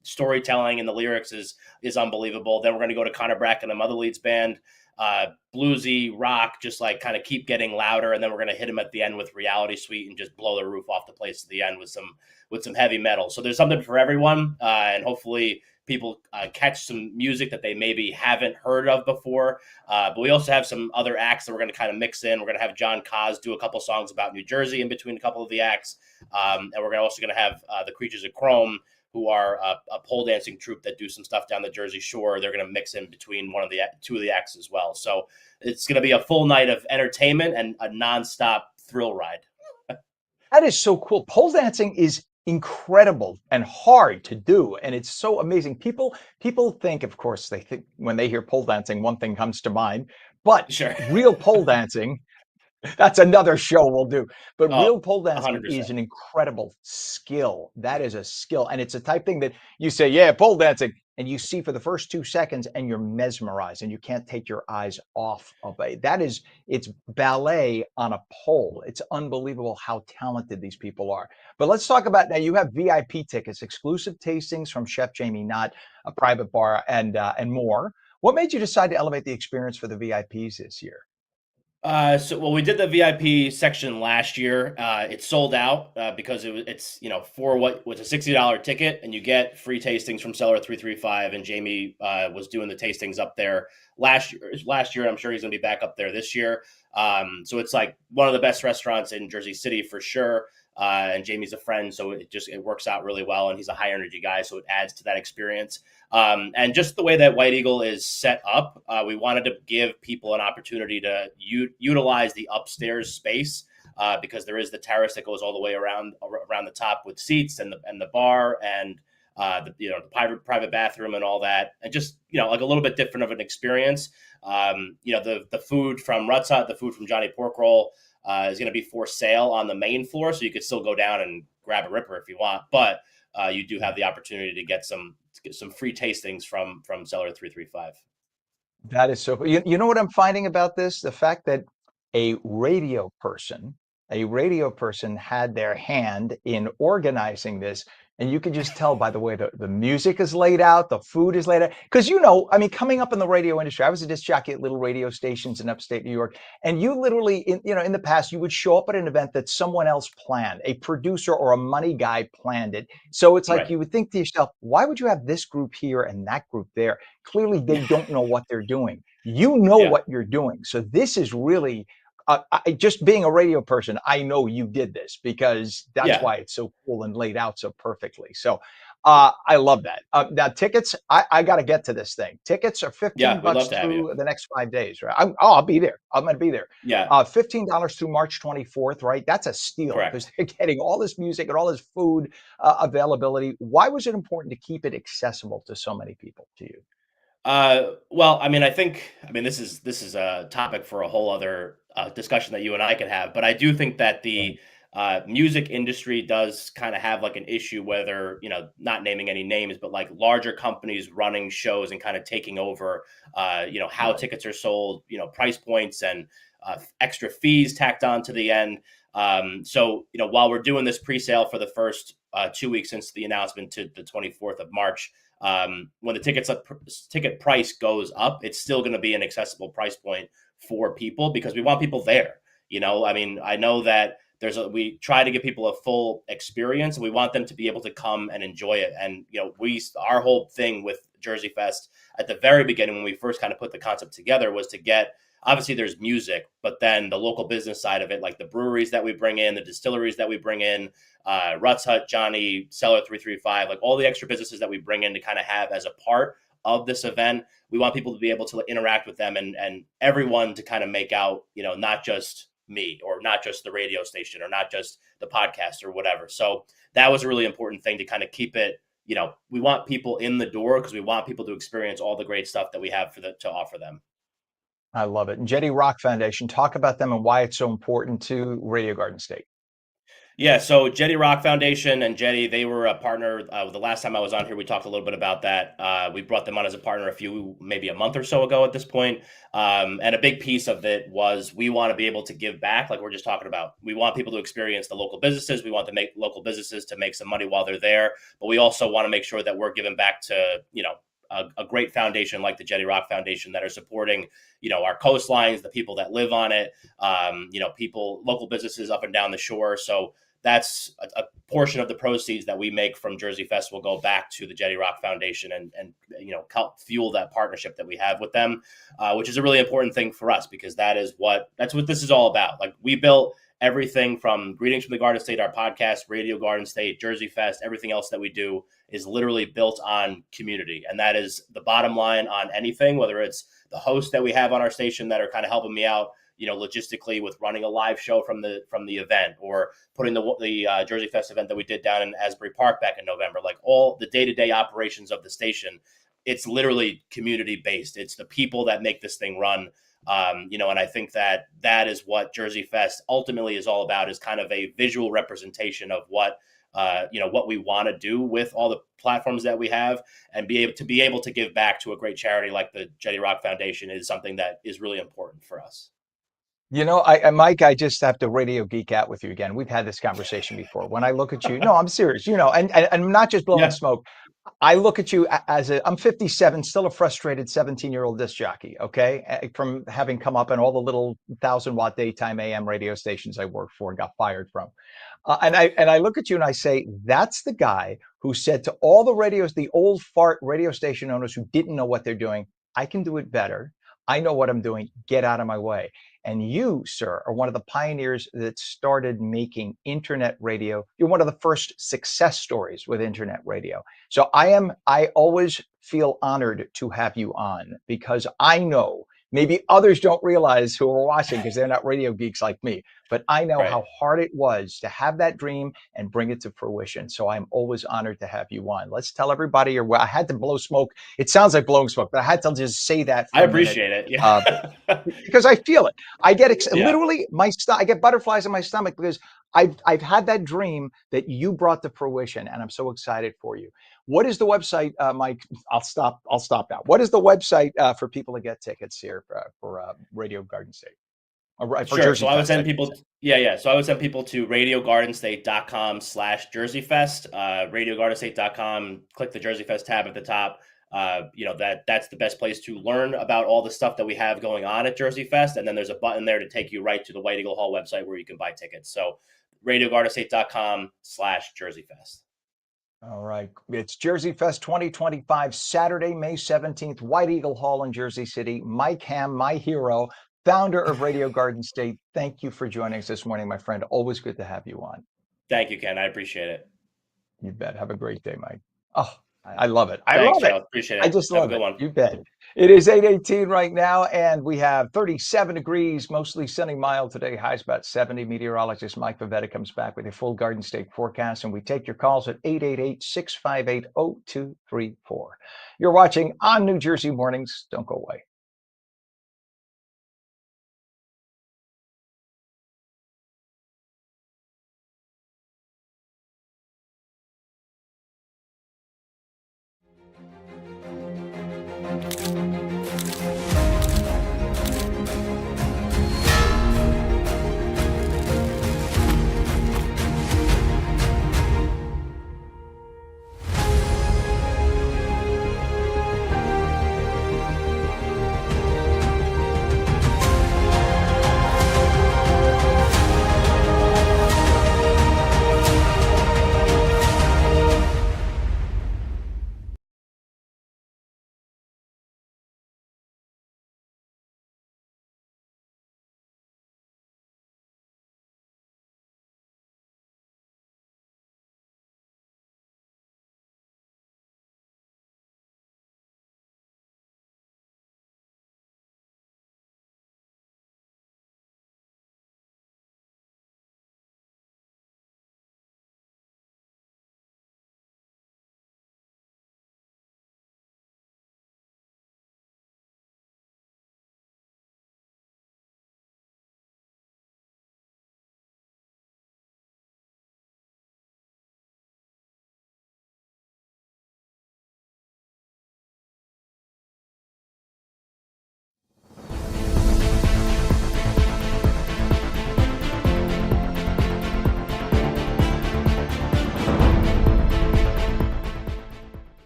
Storytelling and the lyrics is unbelievable. Then we're going to go to Connor Bracken and Mother Leeds Band, bluesy rock, just like kind of keep getting louder. And then we're going to hit him at the end with Reality Suite and just blow the roof off the place at the end with some heavy metal. So there's something for everyone, and hopefully people catch some music that they maybe haven't heard of before. But we also have some other acts that we're going to kind of mix in. We're going to have John Kaz do a couple songs about New Jersey in between a couple of the acts. And we're also going to have the Creatures of Chrome, who are a pole dancing troupe that do some stuff down the Jersey Shore. They're going to mix in between two of the acts as well. So it's going to be a full night of entertainment and a nonstop thrill ride. That is so cool. Pole dancing is incredible and hard to do, and it's so amazing. People think, of course, they think when they hear pole dancing, one thing comes to mind, but Sure. real pole dancing, that's another show we'll do. But real pole dancing 100%. is an incredible skill. That is a skill, and it's a type thing that you say, yeah, pole dancing, and you see for the first 2 seconds, and you're mesmerized, and you can't take your eyes off of it. It's ballet on a pole. It's unbelievable how talented these people are. But let's talk about now. You have VIP tickets, exclusive tastings from Chef Jamie Knott, a private bar, and more. What made you decide to elevate the experience for the VIPs this year? We did the VIP section last year. It sold out because it's for what was a $60 ticket, and you get free tastings from Cellar 335. And Jamie was doing the tastings up there last year. I'm sure he's going to be back up there this year. So it's like one of the best restaurants in Jersey City for sure. And Jamie's a friend, so it works out really well. And he's a high energy guy, so it adds to that experience. And just the way that White Eagle is set up, we wanted to give people an opportunity to utilize the upstairs space because there is the terrace that goes all the way around the top with seats and the bar and the private bathroom and all that, and just like a little bit different of an experience. The food from Rutsat, the food from Johnny Porkroll is going to be for sale on the main floor, so you could still go down and grab a ripper if you want, but you do have the opportunity to get some free tastings from Cellar 335. That is so cool. You know what I'm finding about this? The fact that a radio person had their hand in organizing this. And you can just tell by the way the music is laid out, the food is laid out. Because, coming up in the radio industry, I was a disc jockey at little radio stations in upstate New York. And you literally, in the past, you would show up at an event that someone else planned, a producer or a money guy planned it. So it's like Right. You would think to yourself, why would you have this group here and that group there? Clearly, they don't know what they're doing. You know what you're doing. So this is really just being a radio person, I know you did this because that's why it's so cool and laid out so perfectly. So I love that. Now tickets, I got to get to this thing. Tickets are $15 through the next 5 days, right? I'll be there. I'm going to be there. Yeah. $15 through March 24th, right? That's a steal because they're getting all this music and all this food availability. Why was it important to keep it accessible to so many people, to you? I think this is a topic for a whole other discussion that you and I could have, but I do think that the music industry does kind of have like an issue, whether, not naming any names, but like larger companies running shows and kind of taking over, how tickets are sold, price points and extra fees tacked on to the end. So, while we're doing this pre-sale for the first 2 weeks since the announcement to the 24th of March, when the ticket price goes up, it's still going to be an accessible price point for people because we want people there. I know that we try to give people a full experience, and we want them to be able to come and enjoy it. And our whole thing with Jersey Fest at the very beginning, when we first kind of put the concept together, was to get, obviously there's music, but then the local business side of it, like the breweries that we bring in, the distilleries that we bring in, Ruts Hut, Johnny, Cellar 335, like all the extra businesses that we bring in to kind of have as a part of this event. We want people to be able to interact with them and everyone to kind of make out, not just me or not just the radio station or not just the podcast or whatever. So that was a really important thing to kind of keep it, we want people in the door because we want people to experience all the great stuff that we have to offer them. I love it. And Jetty Rock Foundation, talk about them and why it's so important to Radio Garden State. Yeah, so Jetty Rock Foundation and Jetty, they were a partner. The last time I was on here, we talked a little bit about that. We brought them on as a partner maybe a month or so ago at this point. And a big piece of it was we want to be able to give back, like we're just talking about. We want people to experience the local businesses. We want to make local businesses to make some money while they're there. But we also want to make sure that we're giving back to, a great foundation like the Jetty Rock Foundation that are supporting, our coastlines, the people that live on it, local businesses up and down the shore. So that's a portion of the proceeds that we make from Jersey Fest will go back to the Jetty Rock Foundation and help fuel that partnership that we have with them, which is a really important thing for us because that's what this is all about. Like we built everything from Greetings from the Garden State, our podcast, Radio Garden State, Jersey Fest, everything else that we do is literally built on community. And that is the bottom line on anything, whether it's the hosts that we have on our station that are kind of helping me out, logistically with running a live show from the event or putting the Jersey Fest event that we did down in Asbury Park back in November, like all the day-to-day operations of the station. It's literally community based. It's the people that make this thing run. And I think that is what Jersey Fest ultimately is all about, is kind of a visual representation of what we want to do with all the platforms that we have, and be able to give back to a great charity like the Jetty Rock Foundation is something that is really important for us. Mike, I just have to radio geek out with you again. We've had this conversation before. When I look at you, no, I'm serious, and I'm not just blowing smoke. I look at you I'm 57, still a frustrated 17-year-old disc jockey, okay? From having come up in all the little 1,000-watt daytime AM radio stations I worked for and got fired from. And I look at you and I say, that's the guy who said to all the old fart radio station owners who didn't know what they're doing, I can do it better. I know what I'm doing. Get out of my way. And you, sir, are one of the pioneers that started making internet radio. You're one of the first success stories with internet radio. So I always feel honored to have you on because I know maybe others don't realize who are watching because they're not radio geeks like me, but I know how hard it was to have that dream and bring it to fruition. So I'm always honored to have you on. Let's tell everybody I had to blow smoke. It sounds like blowing smoke, but I had to just say that. I appreciate it. Yeah. Because I feel it. I get literally I get butterflies in my stomach because I've had that dream that you brought to fruition, and I'm so excited for you. What is the website, Mike? I'll stop now. What is the website for people to get tickets here for Radio Garden State? Sure. So I would send people. So I would send people to radiogardenState.com/JerseyFest. RadioGardenState.com. Click the Jersey Fest tab at the top. That's the best place to learn about all the stuff that we have going on at Jersey Fest. And then there's a button there to take you right to the White Eagle Hall website where you can buy tickets. So RadioGardenState.com/JerseyFest. All right. It's Jersey Fest 2025, Saturday, May 17th, White Eagle Hall in Jersey City. Mike Hamm, my hero, founder of Radio Garden State. Thank you for joining us this morning, my friend. Always good to have you on. Thank you, Ken. I appreciate it. You bet. Have a great day, Mike. Oh, I love it. Thanks, Joe. Appreciate it. I just love it. One. You bet. It is 8:18 right now, and we have 37 degrees, mostly sunny, mild today. Highs about 70. Meteorologist Mike Pavetta comes back with your full Garden State forecast, and we take your calls at 888-658-0234. You're watching on New Jersey Mornings. Don't go away.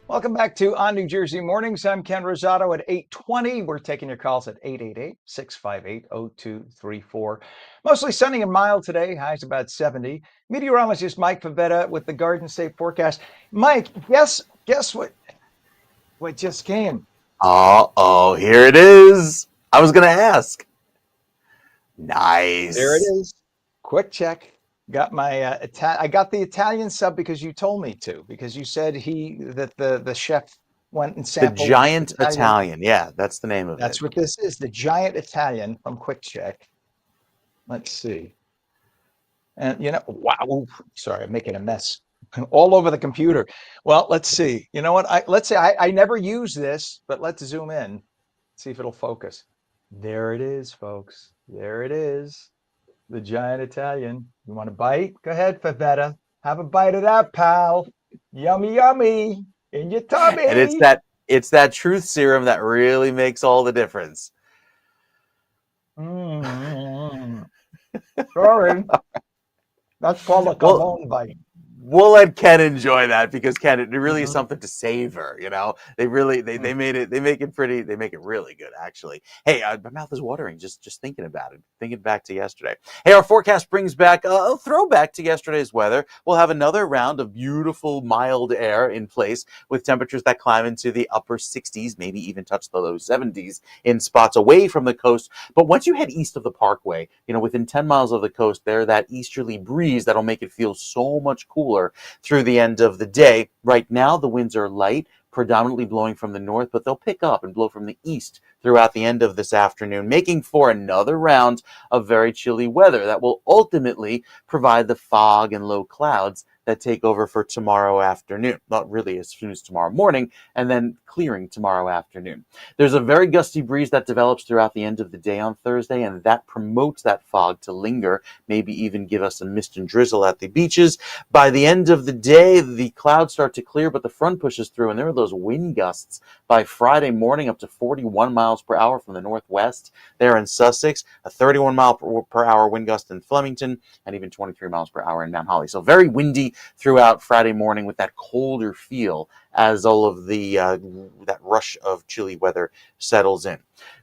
Welcome back to On New Jersey Mornings. I'm Ken Rosato at 8:20. We're taking your calls at 888-658-0234. Mostly sunny and mild today. Highs about 70. Meteorologist Mike Pavetta with the Garden State forecast. Mike, guess what just came? Oh, here it is. I was going to ask. Nice. There it is. Quick check. Got my I got the Italian sub because you told me to, because you said that the chef went and The sampled Giant Italian. Yeah, that's the name of That's it. what this is, the Giant Italian from Quick Check. Let's see. And wow, sorry, I'm making a mess all over the computer. Well, let's see. You know what? Let's say I never use this, but let's zoom in, see if it'll focus. There it is, folks. There it is. The Giant Italian. You want a bite? Go ahead, Favetta. Have a bite of that, pal. Yummy, yummy in your tummy. And it's that truth serum that really makes all the difference. Sorry. That's called a cologne bite. We'll let Ken enjoy that because Ken, it really is something to savor. They really they make it really good actually. Hey, my mouth is watering just thinking about it, thinking back to yesterday. Hey, our forecast brings back a throwback to yesterday's weather. We'll have another round of beautiful mild air in place with temperatures that climb into the upper 60s, maybe even touch the low 70s in spots away from the coast. But once you head east of the Parkway, within 10 miles of the coast, there's that easterly breeze that'll make it feel so much cooler through the end of the day. Right now, the winds are light, predominantly blowing from the north, but they'll pick up and blow from the east throughout the end of this afternoon, making for another round of very chilly weather that will ultimately provide the fog and low clouds that take over for tomorrow afternoon. Not really as soon as tomorrow morning, and then clearing tomorrow afternoon. There's a very gusty breeze that develops throughout the end of the day on Thursday, and that promotes that fog to linger, maybe even give us some mist and drizzle at the beaches. By the end of the day, the clouds start to clear, but the front pushes through, and there are those wind gusts by Friday morning up to 41 miles per hour from the northwest there in Sussex, a 31 mile per hour wind gust in Flemington, and even 23 miles per hour in Mount Holly. So very windy throughout Friday morning with that colder feel as all of that rush of chilly weather settles in.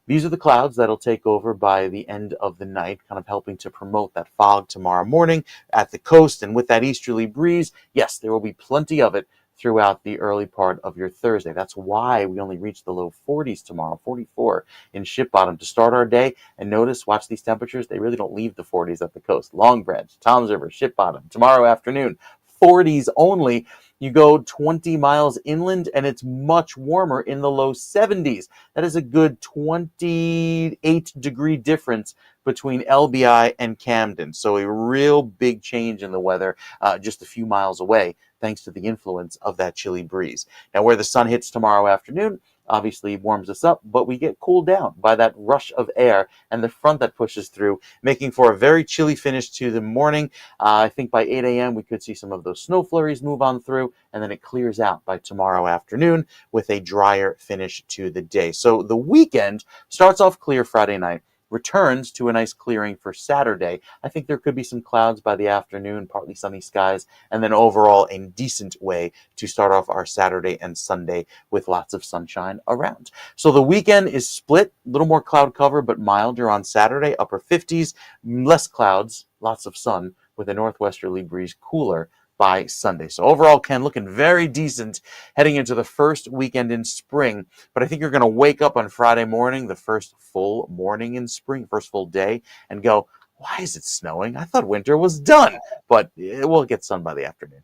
These are the clouds that'll take over by the end of the night, kind of helping to promote that fog tomorrow morning at the coast. And with that easterly breeze, yes, there will be plenty of it throughout the early part of your Thursday. That's why we only reach the low 40s tomorrow, 44 in Ship Bottom to start our day. And watch these temperatures, they really don't leave the 40s at the coast. Long Branch, Toms River, Ship Bottom, tomorrow afternoon, 40s only. You go 20 miles inland and it's much warmer in the low 70s. That is a good 28-degree difference between LBI and Camden. So a real big change in the weather just a few miles away, thanks to the influence of that chilly breeze. Now, where the sun hits tomorrow afternoon, obviously warms us up, but we get cooled down by that rush of air and the front that pushes through, making for a very chilly finish to the morning. I think by 8 a.m. we could see some of those snow flurries move on through, and then it clears out by tomorrow afternoon with a drier finish to the day. So the weekend starts off clear Friday night, returns to a nice clearing for Saturday. I think there could be some clouds by the afternoon, partly sunny skies, and then overall a decent way to start off our Saturday and Sunday with lots of sunshine around. So the weekend is split, a little more cloud cover, but milder on Saturday, upper 50s, less clouds, lots of sun with a northwesterly breeze, cooler by Sunday. So overall, Ken, looking very decent heading into the first weekend in spring. But I think you're going to wake up on Friday morning, the first full morning in spring, first full day, and go, why is it snowing? I thought winter was done. But we'll get sun by the afternoon.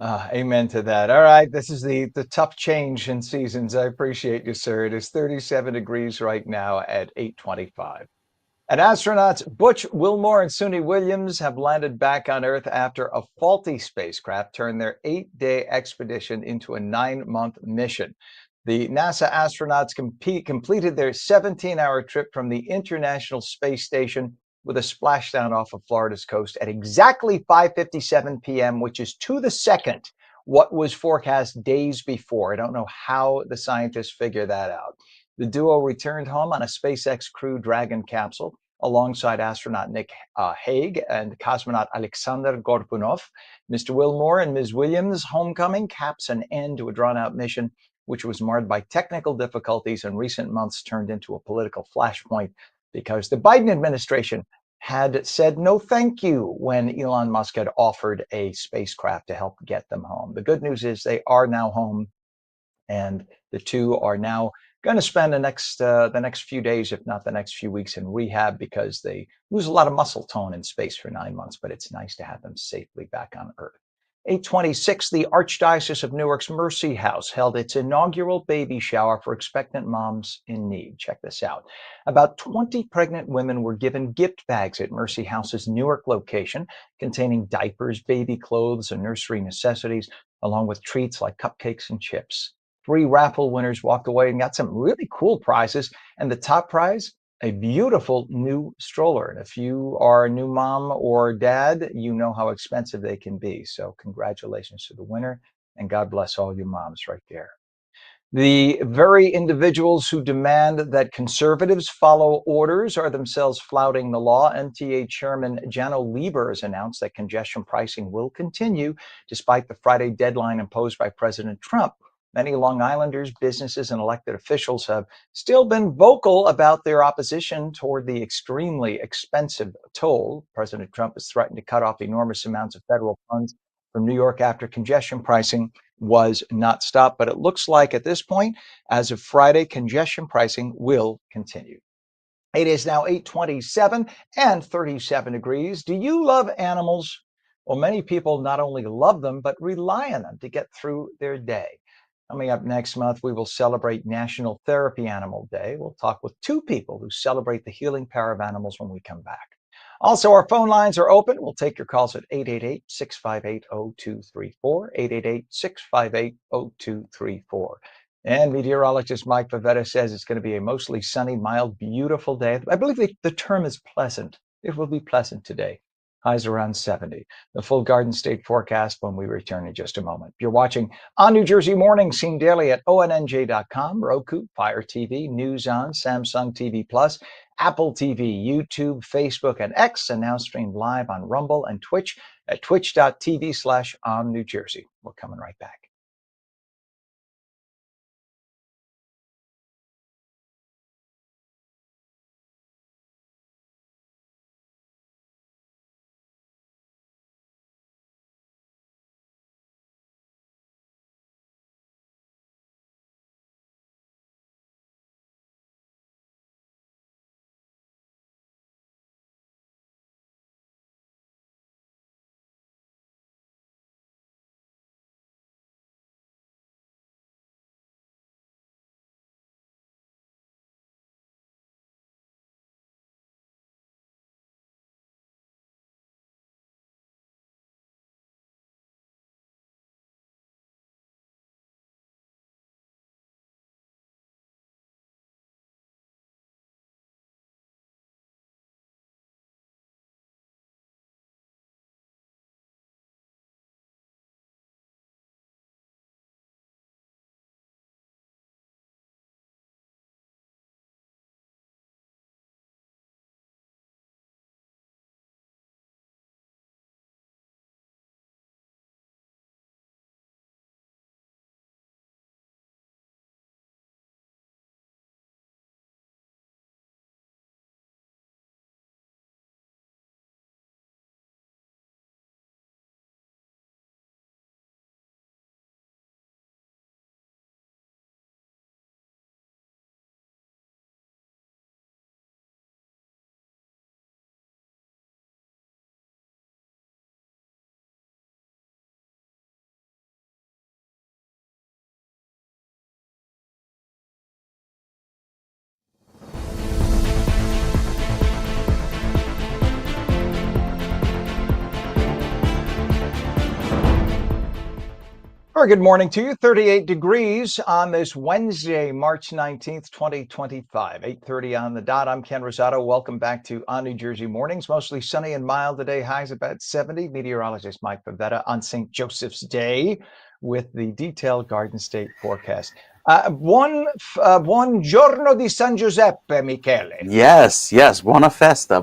Amen to that. All right. This is the tough change in seasons. I appreciate you, sir. It is 37 degrees right now at 8:25. And astronauts Butch Wilmore and Suni Williams have landed back on Earth after a faulty spacecraft turned their 8-day expedition into a 9-month mission. The NASA astronauts completed their 17-hour trip from the International Space Station with a splashdown off of Florida's coast at exactly 5:57 p.m., which is to the second what was forecast days before. I don't know how the scientists figure that out. The duo returned home on a SpaceX Crew Dragon capsule, alongside astronaut Nick Hague and cosmonaut Alexander Gorpunov. Mr. Wilmore and Ms. Williams' homecoming caps an end to a drawn-out mission, which was marred by technical difficulties in recent months turned into a political flashpoint because the Biden administration had said no thank you when Elon Musk had offered a spacecraft to help get them home. The good news is they are now home, and the two are now going to spend the next few days, if not the next few weeks, in rehab because they lose a lot of muscle tone in space for 9 months, but it's nice to have them safely back on Earth. 826, the Archdiocese of Newark's Mercy House held its inaugural baby shower for expectant moms in need. Check this out. About 20 pregnant women were given gift bags at Mercy House's Newark location containing diapers, baby clothes, and nursery necessities, along with treats like cupcakes and chips. 3 raffle winners walked away and got some really cool prizes, and the top prize, a beautiful new stroller. And if you are a new mom or dad, you know how expensive they can be. So congratulations to the winner, and God bless all you moms right there. The very individuals who demand that conservatives follow orders are themselves flouting the law. MTA Chairman Janno Lieber has announced that congestion pricing will continue despite the Friday deadline imposed by President Trump. Many Long Islanders, businesses, and elected officials have still been vocal about their opposition toward the extremely expensive toll. President Trump has threatened to cut off enormous amounts of federal funds from New York after congestion pricing was not stopped. But it looks like at this point, as of Friday, congestion pricing will continue. It is now 8:27 and 37 degrees. Do you love animals? Well, many people not only love them, but rely on them to get through their day. Coming up next month, we will celebrate National Therapy Animal Day. We'll talk with 2 people who celebrate the healing power of animals when we come back. Also, our phone lines are open. We'll take your calls at 888-658-0234, 888-658-0234. And meteorologist Mike Pavetta says it's going to be a mostly sunny, mild, beautiful day. I believe the term is pleasant. It will be pleasant today. Highs around 70. The full Garden State forecast when we return in just a moment. You're watching On New Jersey Morning, seen daily at ONNJ.com, Roku, Fire TV, News On, Samsung TV Plus, Apple TV, YouTube, Facebook, and X, and now streamed live on Rumble and Twitch at twitch.tv/OnNewJersey. We're coming right back. Very good morning to you. 38 degrees on this Wednesday, March 19th, 2025. 8:30 on the dot. I'm Ken Rosato. Welcome back to On New Jersey Mornings. Mostly sunny and mild today. Highs about 70. Meteorologist Mike Pavetta on St. Joseph's Day with the detailed Garden State forecast. Buon giorno di San Giuseppe, Michele. Yes, yes. Buona festa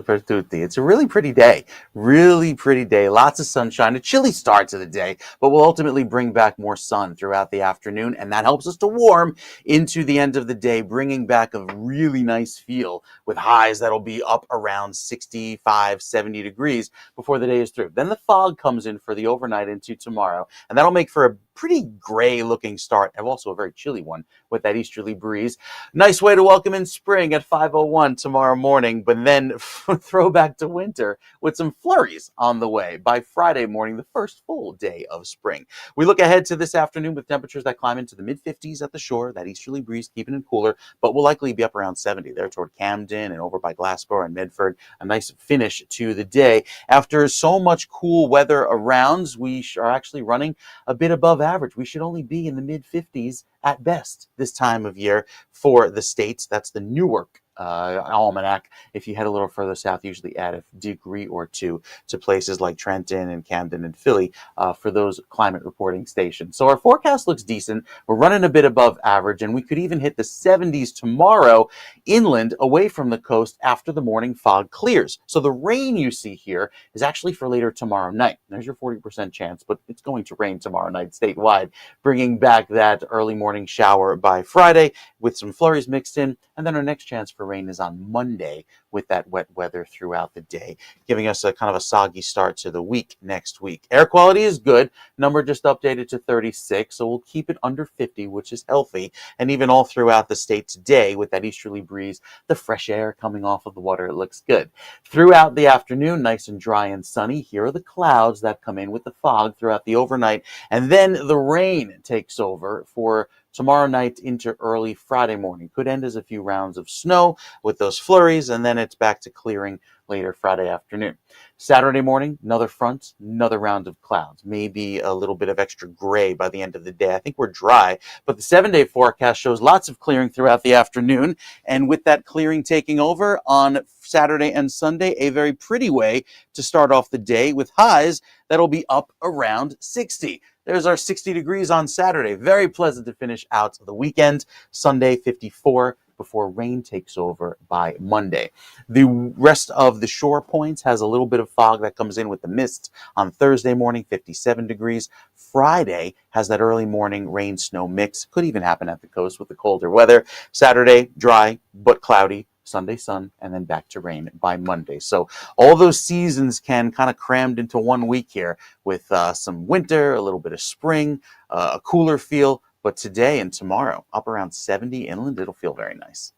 per tutti. It's a really pretty day. Really pretty day. Lots of sunshine. A chilly start to the day, but we'll ultimately bring back more sun throughout the afternoon, and that helps us to warm into the end of the day, bringing back a really nice feel with highs that'll be up around 65, 70 degrees before the day is through. Then the fog comes in for the overnight into tomorrow, and that'll make for a pretty gray looking start, and also a very chilly one with that easterly breeze. Nice way to welcome in spring at 5:01 tomorrow morning, but then throw back to winter with some flurries on the way by Friday morning, the first full day of spring. We look ahead to this afternoon with temperatures that climb into the mid-50s at the shore, that easterly breeze keeping it cooler, but will likely be up around 70 there toward Camden and over by Glassboro and Medford. A nice finish to the day. After so much cool weather around, we are actually running a bit above average. We should only be in the mid-50s at best this time of year for the states. That's the Newark almanac. If you head a little further south, usually add a degree or two to places like Trenton and Camden and Philly for those climate reporting stations. So our forecast looks decent. We're running a bit above average, and we could even hit the 70s tomorrow inland away from the coast after the morning fog clears. So the rain you see here is actually for later tomorrow night. There's your 40% chance, but it's going to rain tomorrow night statewide, bringing back that early morning shower by Friday with some flurries mixed in. And then our next chance for rain is on Monday with that wet weather throughout the day, giving us a kind of a soggy start to the week next week. Air quality is good. Number just updated to 36, so we'll keep it under 50, which is healthy. And even all throughout the state today with that easterly breeze, the fresh air coming off of the water, it looks good. Throughout the afternoon, nice and dry and sunny. Here are the clouds that come in with the fog throughout the overnight. And then the rain takes over for tomorrow night into early Friday morning. Could end as a few rounds of snow with those flurries, and then it's back to clearing later Friday afternoon. Saturday morning, another front, another round of clouds. Maybe a little bit of extra gray by the end of the day. I think we're dry, but the 7-day forecast shows lots of clearing throughout the afternoon. And with that clearing taking over on Saturday and Sunday, a very pretty way to start off the day with highs that'll be up around 60. There's our 60 degrees on Saturday. Very pleasant to finish out the weekend. Sunday, 54 before rain takes over by Monday. The rest of the shore points has a little bit of fog that comes in with the mist on Thursday morning, 57 degrees. Friday has that early morning rain snow mix. Could even happen at the coast with the colder weather. Saturday, dry but cloudy. Sunday, sun, and then back to rain by Monday. So all those seasons can kind of crammed into 1 week here with some winter, a little bit of spring, a cooler feel. But today and tomorrow, up around 70 inland, it'll feel very nice.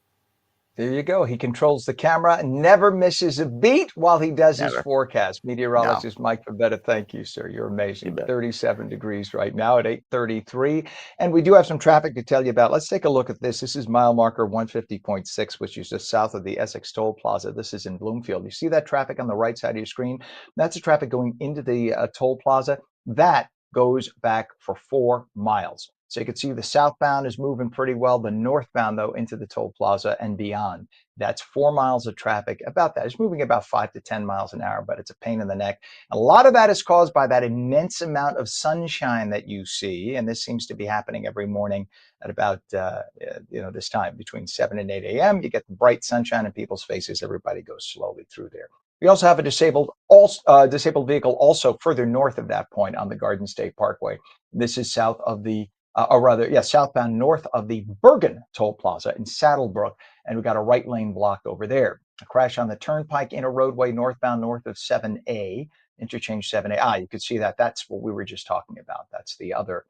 There you go. He controls the camera, never misses a beat while he does his forecast. Meteorologist Mike Beth, thank you, sir. You're amazing. 37 degrees right now at 8:33. And we do have some traffic to tell you about. Let's take a look at this. This is mile marker 150.6, which is just south of the Essex Toll Plaza. This is in Bloomfield. You see that traffic on the right side of your screen? That's the traffic going into the toll plaza. That goes back for 4 miles. So you can see the southbound is moving pretty well. The northbound, though, into the toll plaza and beyond, that's 4 miles of traffic. About that. It's moving about 5 to 10 miles an hour, but it's a pain in the neck. A lot of that is caused by that immense amount of sunshine that you see. And this seems to be happening every morning at about this time between 7 and 8 a.m. You get the bright sunshine in people's faces. Everybody goes slowly through there. We also have a disabled vehicle also further north of that point on the Garden State Parkway. This is south of the southbound north of the Bergen Toll Plaza in Saddlebrook, and we've got a right lane block over there. A crash on the Turnpike Inner Roadway northbound north of 7A, interchange 7A. You can see that. That's what we were just talking about. That's the other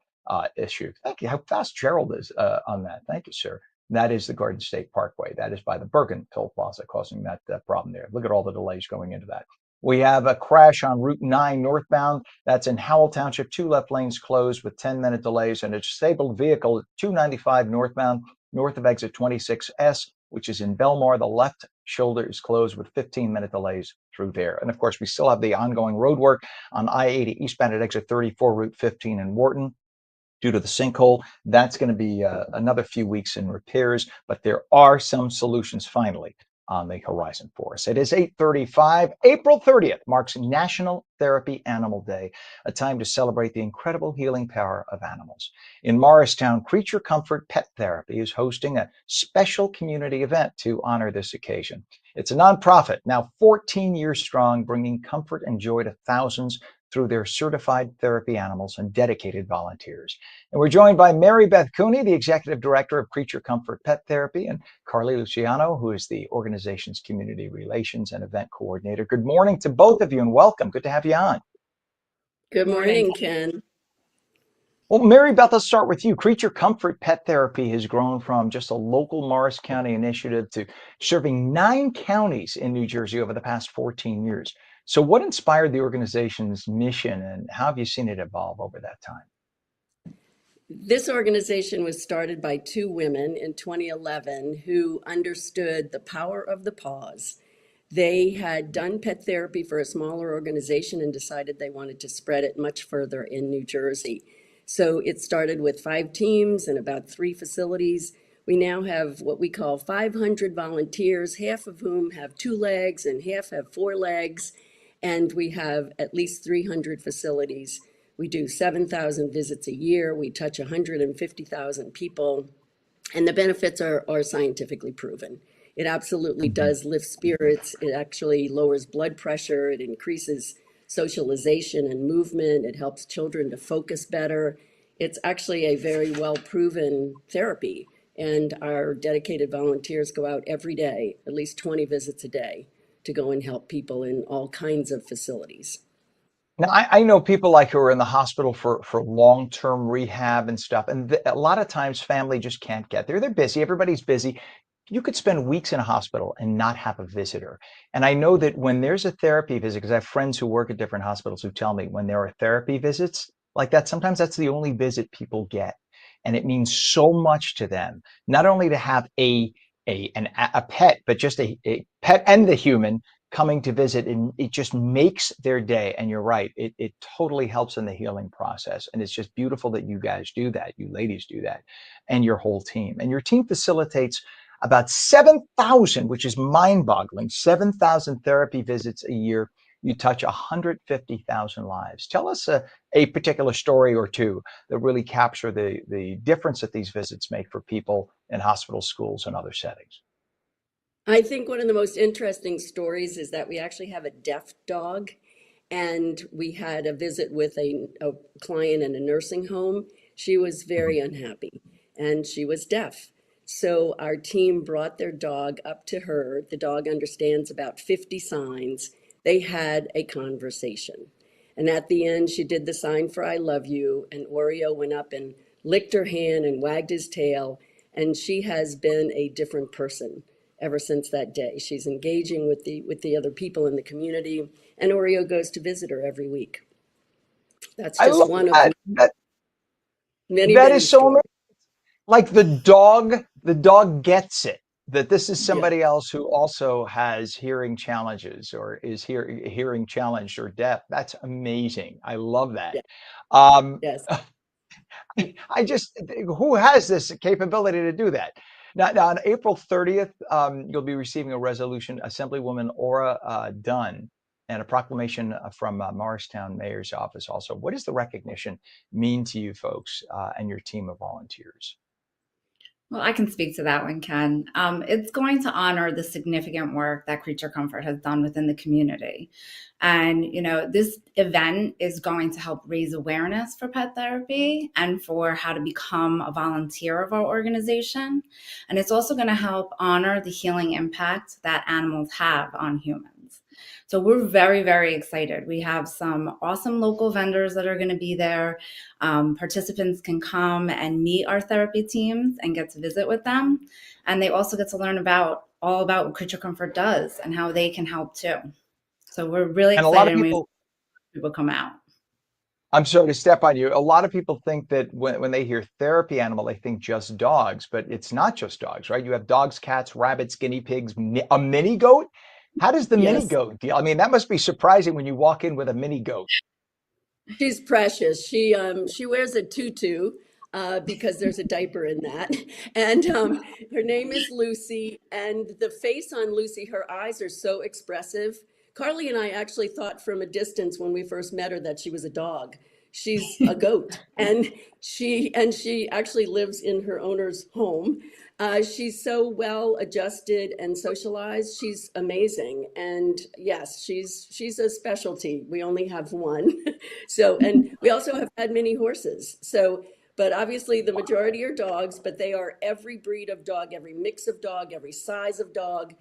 issue. Thank you. How fast Gerald is on that. Thank you, sir. That is the Garden State Parkway. That is by the Bergen Toll Plaza causing that problem there. Look at all the delays going into that. We have a crash on Route 9 northbound. That's in Howell Township. 2 left lanes closed with 10-minute delays, and a disabled vehicle at 295 northbound, north of exit 26S, which is in Belmar. The left shoulder is closed with 15-minute delays through there. And of course, we still have the ongoing road work on I-80 eastbound at exit 34, Route 15 in Wharton. Due to the sinkhole, that's going to be another few weeks in repairs, but there are some solutions finally. on the horizon for us. It is 8:35. April 30th marks National Therapy Animal Day, a time to celebrate the incredible healing power of animals. In Morristown, Creature Comfort Pet Therapy is hosting a special community event to honor this occasion. It's a nonprofit, now 14 years strong, bringing comfort and joy to thousands through their certified therapy animals and dedicated volunteers. And we're joined by Mary Beth Cooney, the Executive Director of Creature Comfort Pet Therapy, and Carly Luciano, who is the organization's Community Relations and Event Coordinator. Good morning to both of you and welcome. Good to have you on. Good morning, Ken. Well, Mary Beth, let's start with you. Creature Comfort Pet Therapy has grown from just a local Morris County initiative to serving 9 counties in New Jersey over the past 14 years. So what inspired the organization's mission and how have you seen it evolve over that time? This organization was started by 2 women in 2011 who understood the power of the pause. They had done pet therapy for a smaller organization and decided they wanted to spread it much further in New Jersey. So it started with 5 teams and about 3 facilities. We now have what we call 500 volunteers, half of whom have 2 legs and half have 4 legs. And we have at least 300 facilities. We do 7,000 visits a year. We touch 150,000 people. And the benefits are scientifically proven. It absolutely does lift spirits. It actually lowers blood pressure. It increases socialization and movement. It helps children to focus better. It's actually a very well proven therapy. And our dedicated volunteers go out every day, at least 20 visits a day, to go and help people in all kinds of facilities. Now, I know people like who are in the hospital for long-term rehab and stuff, and a lot of times family just can't get there. They're busy. Everybody's busy. You could spend weeks in a hospital and not have a visitor. And I know that when there's a therapy visit, because I have friends who work at different hospitals who tell me when there are therapy visits like that, sometimes that's the only visit people get. And it means so much to them, not only to have a pet, but just a pet and the human coming to visit, and it just makes their day. And you're right, it totally helps in the healing process. And it's just beautiful that you guys do that, you ladies do that, and your whole team. And your team facilitates about 7,000, which is mind-boggling, 7,000 therapy visits a year. You touch 150,000 lives. Tell us a particular story or two that really capture the difference that these visits make for people in hospitals, schools, and other settings. I think one of the most interesting stories is that we actually have a deaf dog. And we had a visit with a client in a nursing home. She was very unhappy and she was deaf. So our team brought their dog up to her. The dog understands about 50 signs. They had a conversation. And at the end, she did the sign for I love you. And Oreo went up and licked her hand and wagged his tail. And she has been a different person ever since that day. She's engaging with the other people in the community. And Oreo goes to visit her every week. That's I just love one that. of many, That many is so stories. amazing. Like the dog gets it, that this is Yeah, somebody else who also has hearing challenges or is hearing challenged or deaf. That's amazing. I love that. yeah, Um, yes. I just, who has this capability to do that? Now on April 30th, you'll be receiving a resolution, Assemblywoman Aura Dunn, and a proclamation from Morristown Mayor's office also. What does the recognition mean to you folks and your team of volunteers? Well, I can speak to that one, Ken. It's going to honor the significant work that Creature Comfort has done within the community. And, this event is going to help raise awareness for pet therapy and for how to become a volunteer of our organization. And it's also going to help honor the healing impact that animals have on humans. So we're very, very excited. We have some awesome local vendors that are going to be there. Participants can come and meet our therapy teams and get to visit with them. And they also get to learn all about what Creature Comfort does and how they can help too. So we're really And a lot excited of when people, people come out. I'm sorry to step on you. A lot of people think that when they hear therapy animal, they think just dogs, but it's not just dogs, right? You have dogs, cats, rabbits, guinea pigs, a mini goat. How does the mini Yes, goat deal? I mean, that must be surprising when you walk in with a mini goat. she's precious. She wears a tutu. because there's a diaper in that. And her name is Lucy. And the face on Lucy, her eyes are so expressive. Carly and I actually thought from a distance when we first met her that she was a dog. She's a goat, and she actually lives in her owner's home. She's so well adjusted and socialized. She's amazing, and yes, she's a specialty. We only have one, so and we also have had many horses. So, but obviously the majority are dogs. But they are every breed of dog, every mix of dog, every size of dog.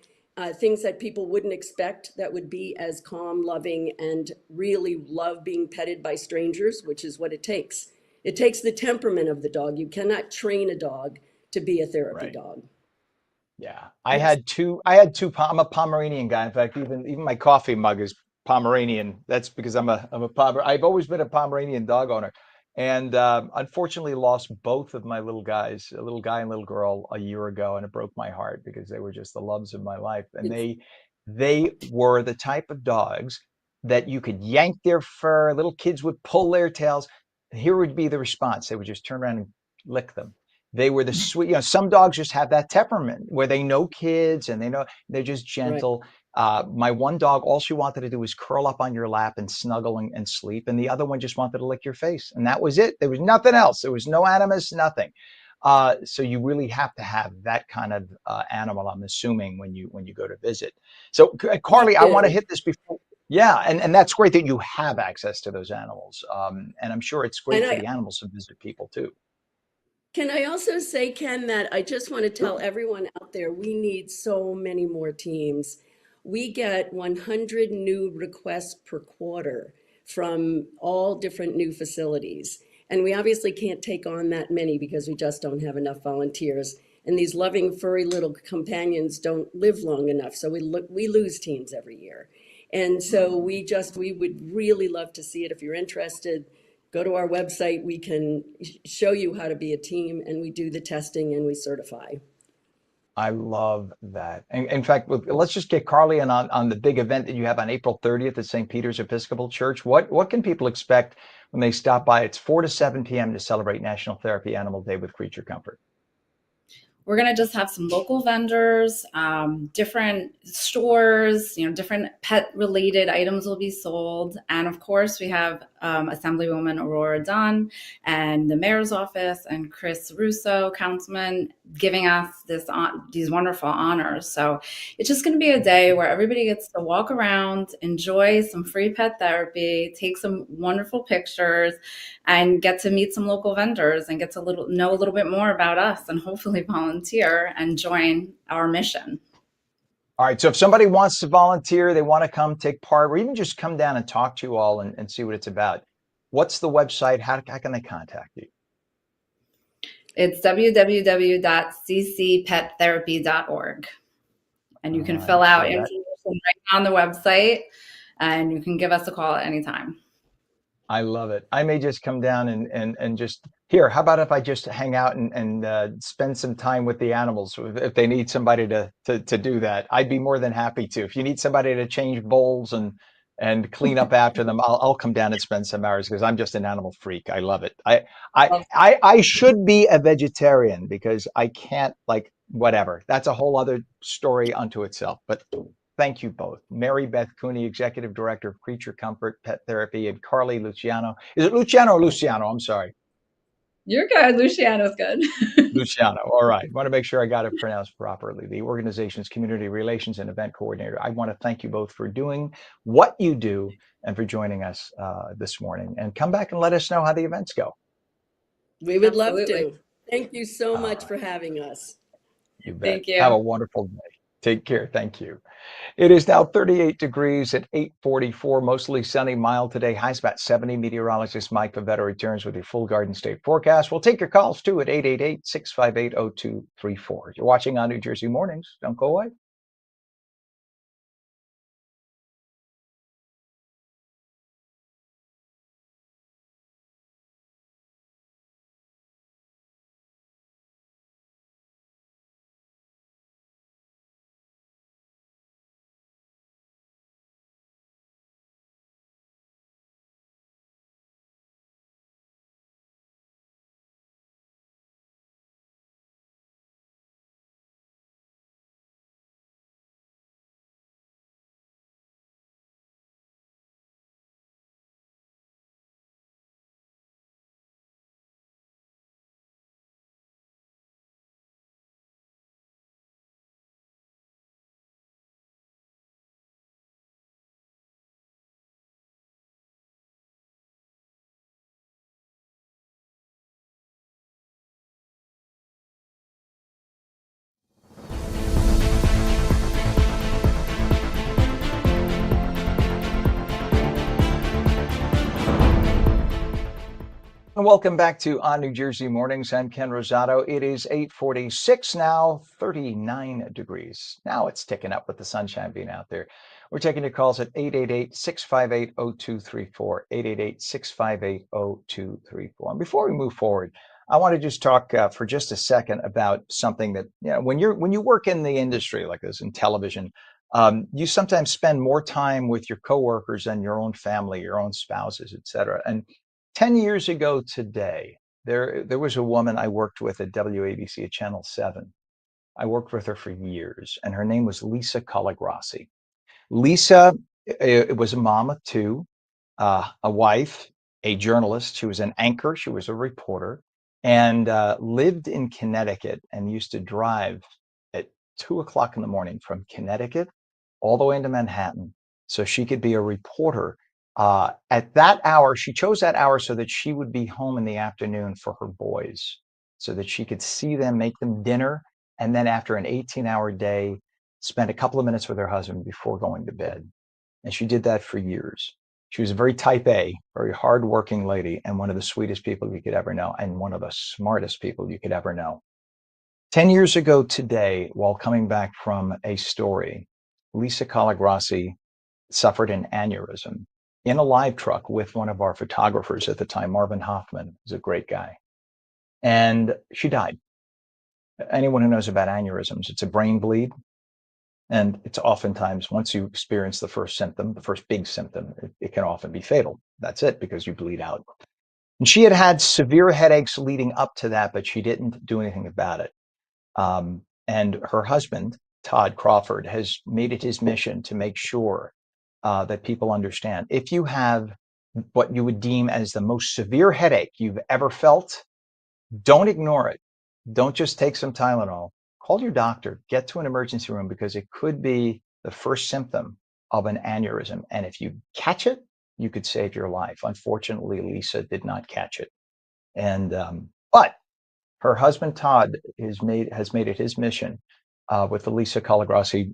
Things that people wouldn't expect that would be as calm, loving, and really love being petted by strangers, which is what it takes. It takes the temperament of the dog. You cannot train a dog to be a therapy Right. dog. Yeah. I had two. I'm a Pomeranian guy. In fact, even my coffee mug is Pomeranian. That's because I'm a I've always been a Pomeranian dog owner. And unfortunately lost both of my little guys, a little guy and little girl, a year ago, and it broke my heart because they were just the loves of my life. And It's they were the type of dogs that you could yank their fur, little kids would pull their tails. Here would be the response. They would just turn around and lick them. They were the sweet, some dogs just have that temperament where they know kids and they know they're just right. gentle. My one dog, all she wanted to do was curl up on your lap and snuggle and sleep. And the other one just wanted to lick your face. And that was it. There was nothing else. There was no animus, nothing. So you really have to have that kind of animal, I'm assuming, when you go to visit. So We Carly, I want to do. hit this before. Yeah, and that's great that you have access to those animals. And I'm sure it's And great for I the animals to visit people too. can I also say, Ken, that I just want to tell Sure. everyone out there, we need so many more teams. We get 100 new requests per quarter from all different new facilities. And we obviously can't take on that many because we just don't have enough volunteers. And these loving, furry little companions don't live long enough. So we lose teams every year. And so we would really love to see it. If you're interested, go to our website. We can show you how to be a team, and we do the testing and we certify. I love that. In fact, let's just get Carly in on the big event that you have on April 30th at St. Peter's Episcopal Church. What can people expect when they stop by? It's 4 to 7 p.m. to celebrate National Therapy Animal Day with Creature Comfort. We're going to just have some local vendors, different stores, different pet related items will be sold. And of course, we have Assemblywoman Aurora Dunn and the mayor's office and Chris Russo, councilman, giving us these wonderful honors. So it's just going to be a day where everybody gets to walk around, enjoy some free pet therapy, take some wonderful pictures, and get to meet some local vendors and get to know a little bit more about us and hopefully volunteer and join our mission. All right. So if somebody wants to volunteer, they want to come take part, or even just come down and talk to you all and see what it's about, what's the website? How can they contact you? It's www.ccpettherapy.org. And you All can right. fill out So that information right on the website, and you can give us a call at any time. I love it. I may just come down and just here. How about if I just hang out and spend some time with the animals? If they need somebody to do that, I'd be more than happy to. If you need somebody to change bowls and clean up after them, I'll come down and spend some hours because I'm just an animal freak. I love it. I should be a vegetarian because I can't like whatever. That's a whole other story unto itself. But thank you both. Mary Beth Cooney, Executive Director of Creature Comfort Pet Therapy, and Carly Luciano. Is it Luciano or Luciano? I'm sorry. You're good. Luciano's good. Luciano. All right. Want to make sure I got it pronounced properly. The organization's community relations and event coordinator. I want to thank you both for doing what you do and for joining us this morning. And come back and let us know how the events go. We would love Absolutely. to. Thank you so All much right. for having us. You bet. Thank you. Have a wonderful day. Take care. Thank you. It is now 38 degrees at 8:44, mostly sunny, mild today. Highs about 70. Meteorologist Mike Pavetta returns with your full Garden State forecast. We'll take your calls too at 888-658-0234. You're watching on New Jersey Mornings. Don't go away. And welcome back to On New Jersey Mornings. I'm Ken Rosato. It is 8:46 now, 39 degrees. Now it's ticking up with the sunshine being out there. We're taking your calls at 888-658-0234, 888-658-0234. And before we move forward, I want to just talk for just a second about something that, when you work in the industry like this in television, you sometimes spend more time with your coworkers than your own family, your own spouses, et cetera. And 10 years ago today, there was a woman I worked with at WABC at Channel 7. I worked with her for years, and her name was Lisa Colagrassi. Lisa was a mom of two, a wife, a journalist. She was an anchor. She was a reporter, and lived in Connecticut and used to drive at 2 o'clock in the morning from Connecticut all the way into Manhattan so she could be a reporter. At that hour, she chose that hour so that she would be home in the afternoon for her boys, so that she could see them, make them dinner, and then after an 18-hour day, spend a couple of minutes with her husband before going to bed. And she did that for years. She was a very type A, very hardworking lady, and one of the sweetest people you could ever know, and one of the smartest people you could ever know. 10 years ago today, while coming back from a story, Lisa Colagrassi suffered an aneurysm in a live truck with one of our photographers at the time, Marvin Hoffman, who's a great guy. And she died. Anyone who knows about aneurysms, it's a brain bleed. And it's oftentimes, once you experience the first symptom, the first big symptom, it can often be fatal. That's it, because you bleed out. And she had had severe headaches leading up to that, but she didn't do anything about it. And her husband, Todd Crawford, has made it his mission to make sure that people understand. If you have what you would deem as the most severe headache you've ever felt, don't ignore it. Don't just take some Tylenol. Call your doctor, get to an emergency room, because it could be the first symptom of an aneurysm. And if you catch it, you could save your life. Unfortunately, Lisa did not catch it. And but her husband, Todd, has made it his mission with the Lisa Colagrassi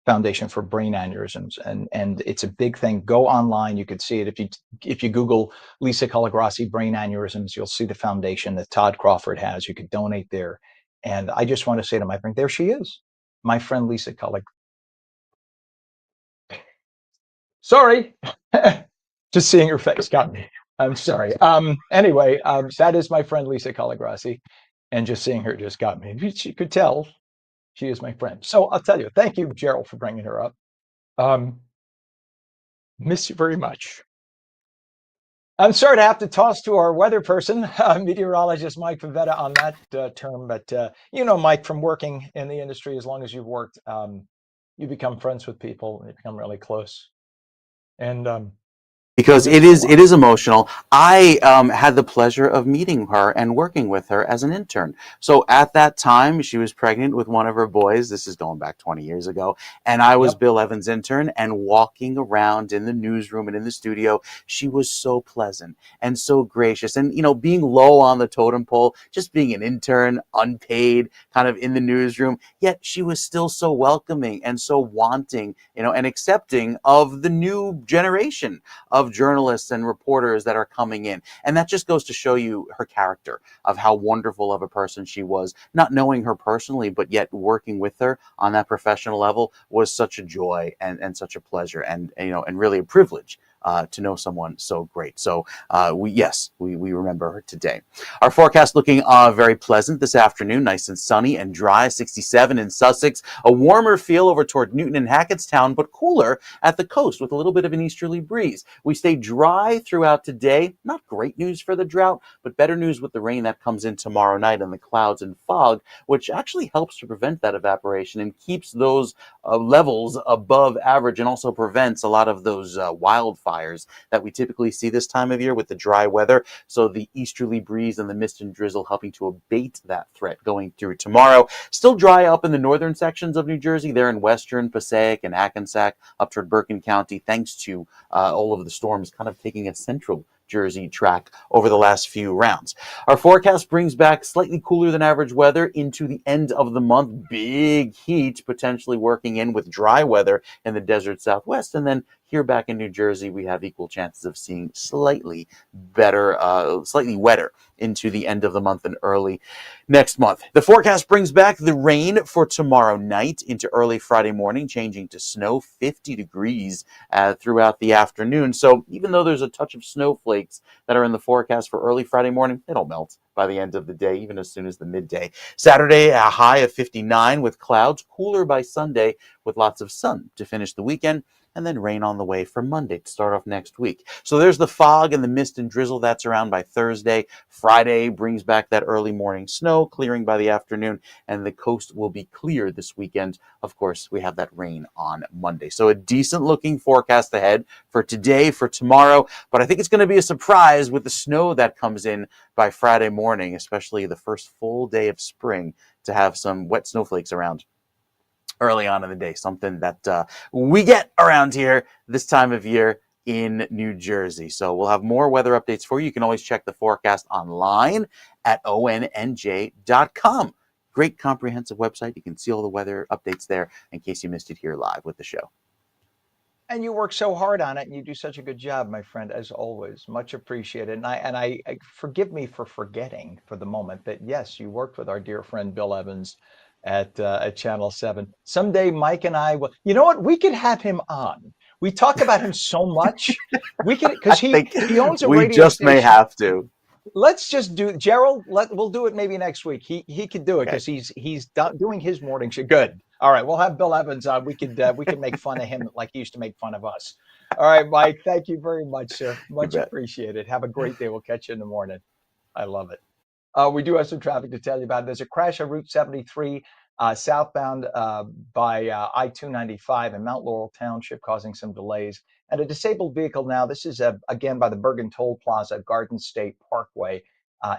Foundation for Brain Aneurysms, and it's a big thing. Go online, you could see it if you Google Lisa Colagrassi Brain Aneurysms. You'll see the foundation that Todd Crawford has. You could donate there, and I just want to say to my friend, there she is, my friend Lisa Colagrassi. Sorry, just seeing her face got me. I'm sorry. Anyway, that is my friend Lisa Colagrassi, and just seeing her just got me. She could tell. She is my friend. So I'll tell you, thank you, Gerald, for bringing her up. Miss you very much. I'm sorry to have to toss to our weather person, meteorologist Mike Pavetta, on that term, but Mike, from working in the industry, as long as you've worked, you become friends with people, and you become really close. And because it is emotional. I had the pleasure of meeting her and working with her as an intern. So at that time, she was pregnant with one of her boys. This is going back 20 years ago. And I was Bill Evans' intern, and walking around in the newsroom and in the studio, she was so pleasant and so gracious. And, being low on the totem pole, just being an intern, unpaid, kind of in the newsroom, yet she was still so welcoming and so wanting, and accepting of the new generation of journalists and reporters that are coming in. And that just goes to show you her character, of how wonderful of a person she was. Not knowing her personally, but yet working with her on that professional level was such a joy and such a pleasure, and really a privilege to know someone so great. So we remember her today. Our forecast looking very pleasant this afternoon, nice and sunny and dry, 67 in Sussex, a warmer feel over toward Newton and Hackettstown, but cooler at the coast with a little bit of an easterly breeze. We stay dry throughout today. Not great news for the drought, but better news with the rain that comes in tomorrow night and the clouds and fog, which actually helps to prevent that evaporation and keeps those levels above average, and also prevents a lot of those wildfires that we typically see this time of year with the dry weather. So the easterly breeze and the mist and drizzle helping to abate that threat going through tomorrow. Still dry up in the northern sections of New Jersey, there in western Passaic and Hackensack up toward Bergen County, thanks to all of the storms kind of taking a central Jersey track over the last few rounds. Our forecast brings back slightly cooler than average weather into the end of the month. Big heat potentially working in with dry weather in the desert Southwest, and then here back in New Jersey, we have equal chances of seeing slightly better, slightly wetter into the end of the month and early next month. The forecast brings back the rain for tomorrow night into early Friday morning, changing to snow, 50 degrees throughout the afternoon. So even though there's a touch of snowflakes that are in the forecast for early Friday morning, they don't melt by the end of the day, even as soon as the midday. Saturday, a high of 59 with clouds, cooler by Sunday with lots of sun to finish the weekend, and then rain on the way for Monday to start off next week. So there's the fog and the mist and drizzle that's around by Thursday. Friday brings back that early morning snow, clearing by the afternoon, and the coast will be clear this weekend. Of course, we have that rain on Monday. So a decent looking forecast ahead for today, for tomorrow, but I think it's going to be a surprise with the snow that comes in by Friday morning, especially the first full day of spring, to have some wet snowflakes around early on in the day, something that we get around here this time of year in New Jersey. So we'll have more weather updates for you. You can always check the forecast online at ONNJ.com. Great comprehensive website. You can see all the weather updates there in case you missed it here live with the show. And you work so hard on it, and you do such a good job, my friend, as always. Much appreciated. And I forgive me for forgetting for the moment that yes, you worked with our dear friend Bill Evans at Channel 7. Someday Mike and I will. You know what? We could have him on. We talk about him so much. We could, because he owns a we radio just station. may have to. Let's just do Gerald. We'll do it maybe next week. He could do it because he's doing his morning show. Good. All right, we'll have Bill Evans on. We could make fun of him like he used to make fun of us. All right, Mike. Thank you very much, sir. Much appreciated. Have a great day. We'll catch you in the morning. I love it. We do have some traffic to tell you about. There's a crash on Route 73 southbound by I-295 in Mount Laurel Township, causing some delays. And a disabled vehicle now. This is again by the Bergen Toll Plaza, Garden State Parkway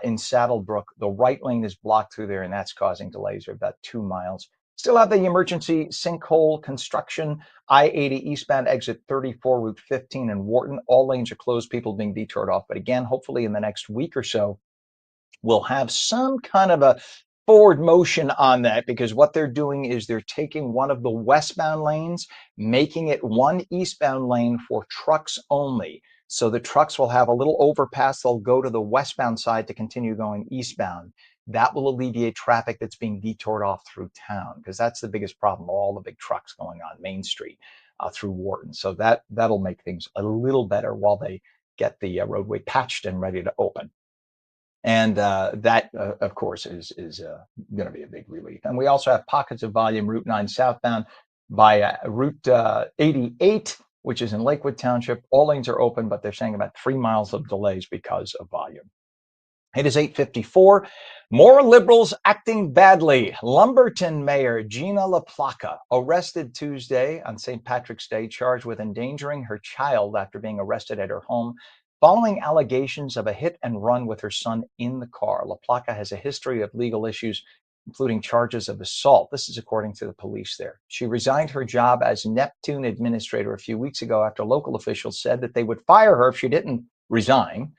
in Saddlebrook. The right lane is blocked through there, and that's causing delays of about 2 miles. Still have the emergency sinkhole construction, I-80 eastbound exit 34, Route 15 in Wharton. All lanes are closed, people being detoured off. But again, hopefully in the next week or so, we'll have some kind of a forward motion on that, because what they're doing is they're taking one of the westbound lanes, making it one eastbound lane for trucks only. So the trucks will have a little overpass. They'll go to the westbound side to continue going eastbound. That will alleviate traffic that's being detoured off through town, because that's the biggest problem, all the big trucks going on Main Street through Wharton. So that'll make things a little better while they get the roadway patched and ready to open. And that, of course, is going to be a big relief. And we also have pockets of volume Route 9 southbound by Route 88, which is in Lakewood Township. All lanes are open, but they're saying about 3 miles of delays because of volume. It is 8:54. More liberals acting badly. Lumberton Mayor Gina LaPlaca arrested Tuesday on St. Patrick's Day, charged with endangering her child after being arrested at her home following allegations of a hit and run with her son in the car. LaPlaca has a history of legal issues, including charges of assault. This is according to the police there. She resigned her job as Neptune administrator a few weeks ago after local officials said that they would fire her if she didn't resign.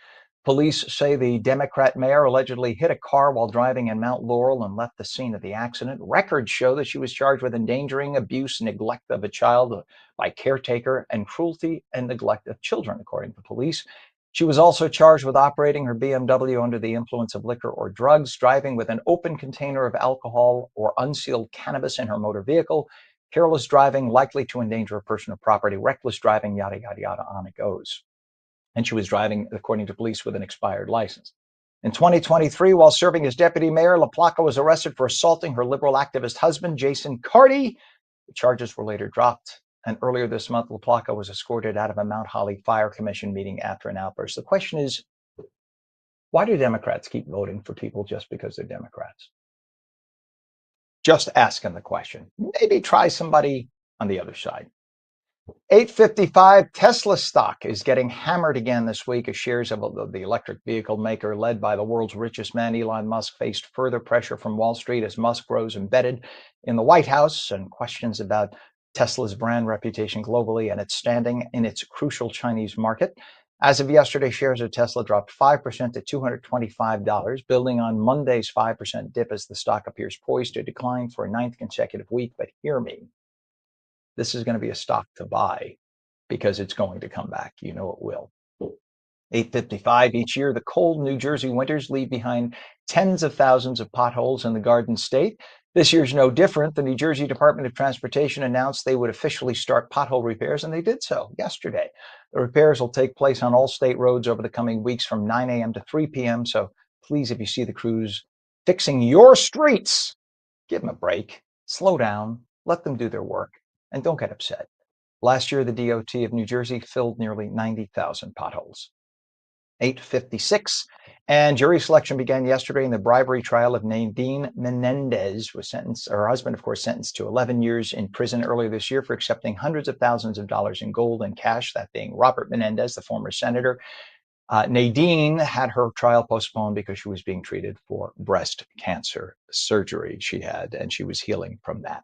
Police say the Democrat mayor allegedly hit a car while driving in Mount Laurel and left the scene of the accident. Records show that she was charged with endangering, abuse, neglect of a child by caretaker, and cruelty and neglect of children, according to police. She was also charged with operating her BMW under the influence of liquor or drugs, driving with an open container of alcohol or unsealed cannabis in her motor vehicle, careless driving likely to endanger a person or property, reckless driving, yada, yada, yada, on it goes. And she was driving, according to police, with an expired license. In 2023, while serving as deputy mayor, LaPlaca was arrested for assaulting her liberal activist husband, Jason Carty. The charges were later dropped. And earlier this month, LaPlaca was escorted out of a Mount Holly Fire Commission meeting after an outburst. The question is, why do Democrats keep voting for people just because they're Democrats? Just asking the question. Maybe try somebody on the other side. 8:55, Tesla stock is getting hammered again this week as shares of the electric vehicle maker led by the world's richest man, Elon Musk, faced further pressure from Wall Street as Musk grows embedded in the White House and questions about Tesla's brand reputation globally and its standing in its crucial Chinese market. As of yesterday, shares of Tesla dropped 5% to $225, building on Monday's 5% dip as the stock appears poised to decline for a ninth consecutive week. But hear me. This is going to be a stock to buy because it's going to come back. You know it will. 8:55 each year, the cold New Jersey winters leave behind tens of thousands of potholes in the Garden State. This year's no different. The New Jersey Department of Transportation announced they would officially start pothole repairs, and they did so yesterday. The repairs will take place on all state roads over the coming weeks from 9 a.m. to 3 p.m. So please, if you see the crews fixing your streets, give them a break, slow down, let them do their work, and don't get upset. Last year, the DOT of New Jersey filled nearly 90,000 potholes. 8:56, and jury selection began yesterday in the bribery trial of Nadine Mendez, was sentenced, her husband, of course, sentenced to 11 years in prison earlier this year for accepting hundreds of thousands of dollars in gold and cash, that being Robert Mendez, the former senator. Nadine had her trial postponed because she was being treated for breast cancer surgery she had, and she was healing from that.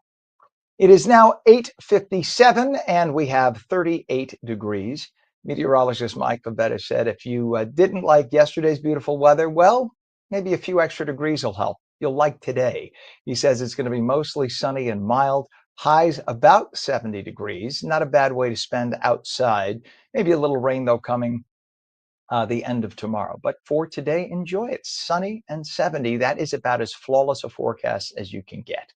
It is now 8:57, and we have 38 degrees. Meteorologist Michael Beth said if you didn't like yesterday's beautiful weather, well, maybe a few extra degrees will help. You'll like today. He says it's going to be mostly sunny and mild, highs about 70 degrees. Not a bad way to spend outside. Maybe a little rain, though, coming the end of tomorrow. But for today, enjoy it. Sunny and 70. That is about as flawless a forecast as you can get.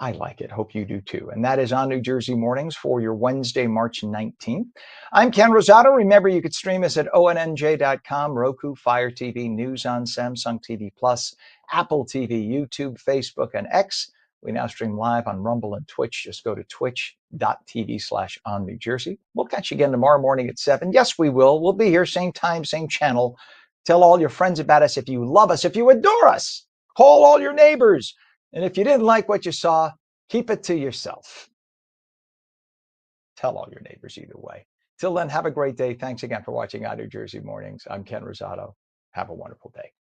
I like it. Hope you do too. And that is on New Jersey Mornings for your Wednesday, March 19th. I'm Ken Rosato. Remember, you could stream us at ONNJ.com, Roku, Fire TV, News on Samsung TV Plus, Apple TV, YouTube, Facebook, and X. We now stream live on Rumble and Twitch. Just go to twitch.tv/OnNewJersey. We'll catch you again tomorrow morning at 7. Yes, we will. We'll be here same time, same channel. Tell all your friends about us if you love us, if you adore us. Call all your neighbors. And if you didn't like what you saw, keep it to yourself. Tell all your neighbors either way. Till then, have a great day. Thanks again for watching On New Jersey Mornings. I'm Ken Rosato. Have a wonderful day.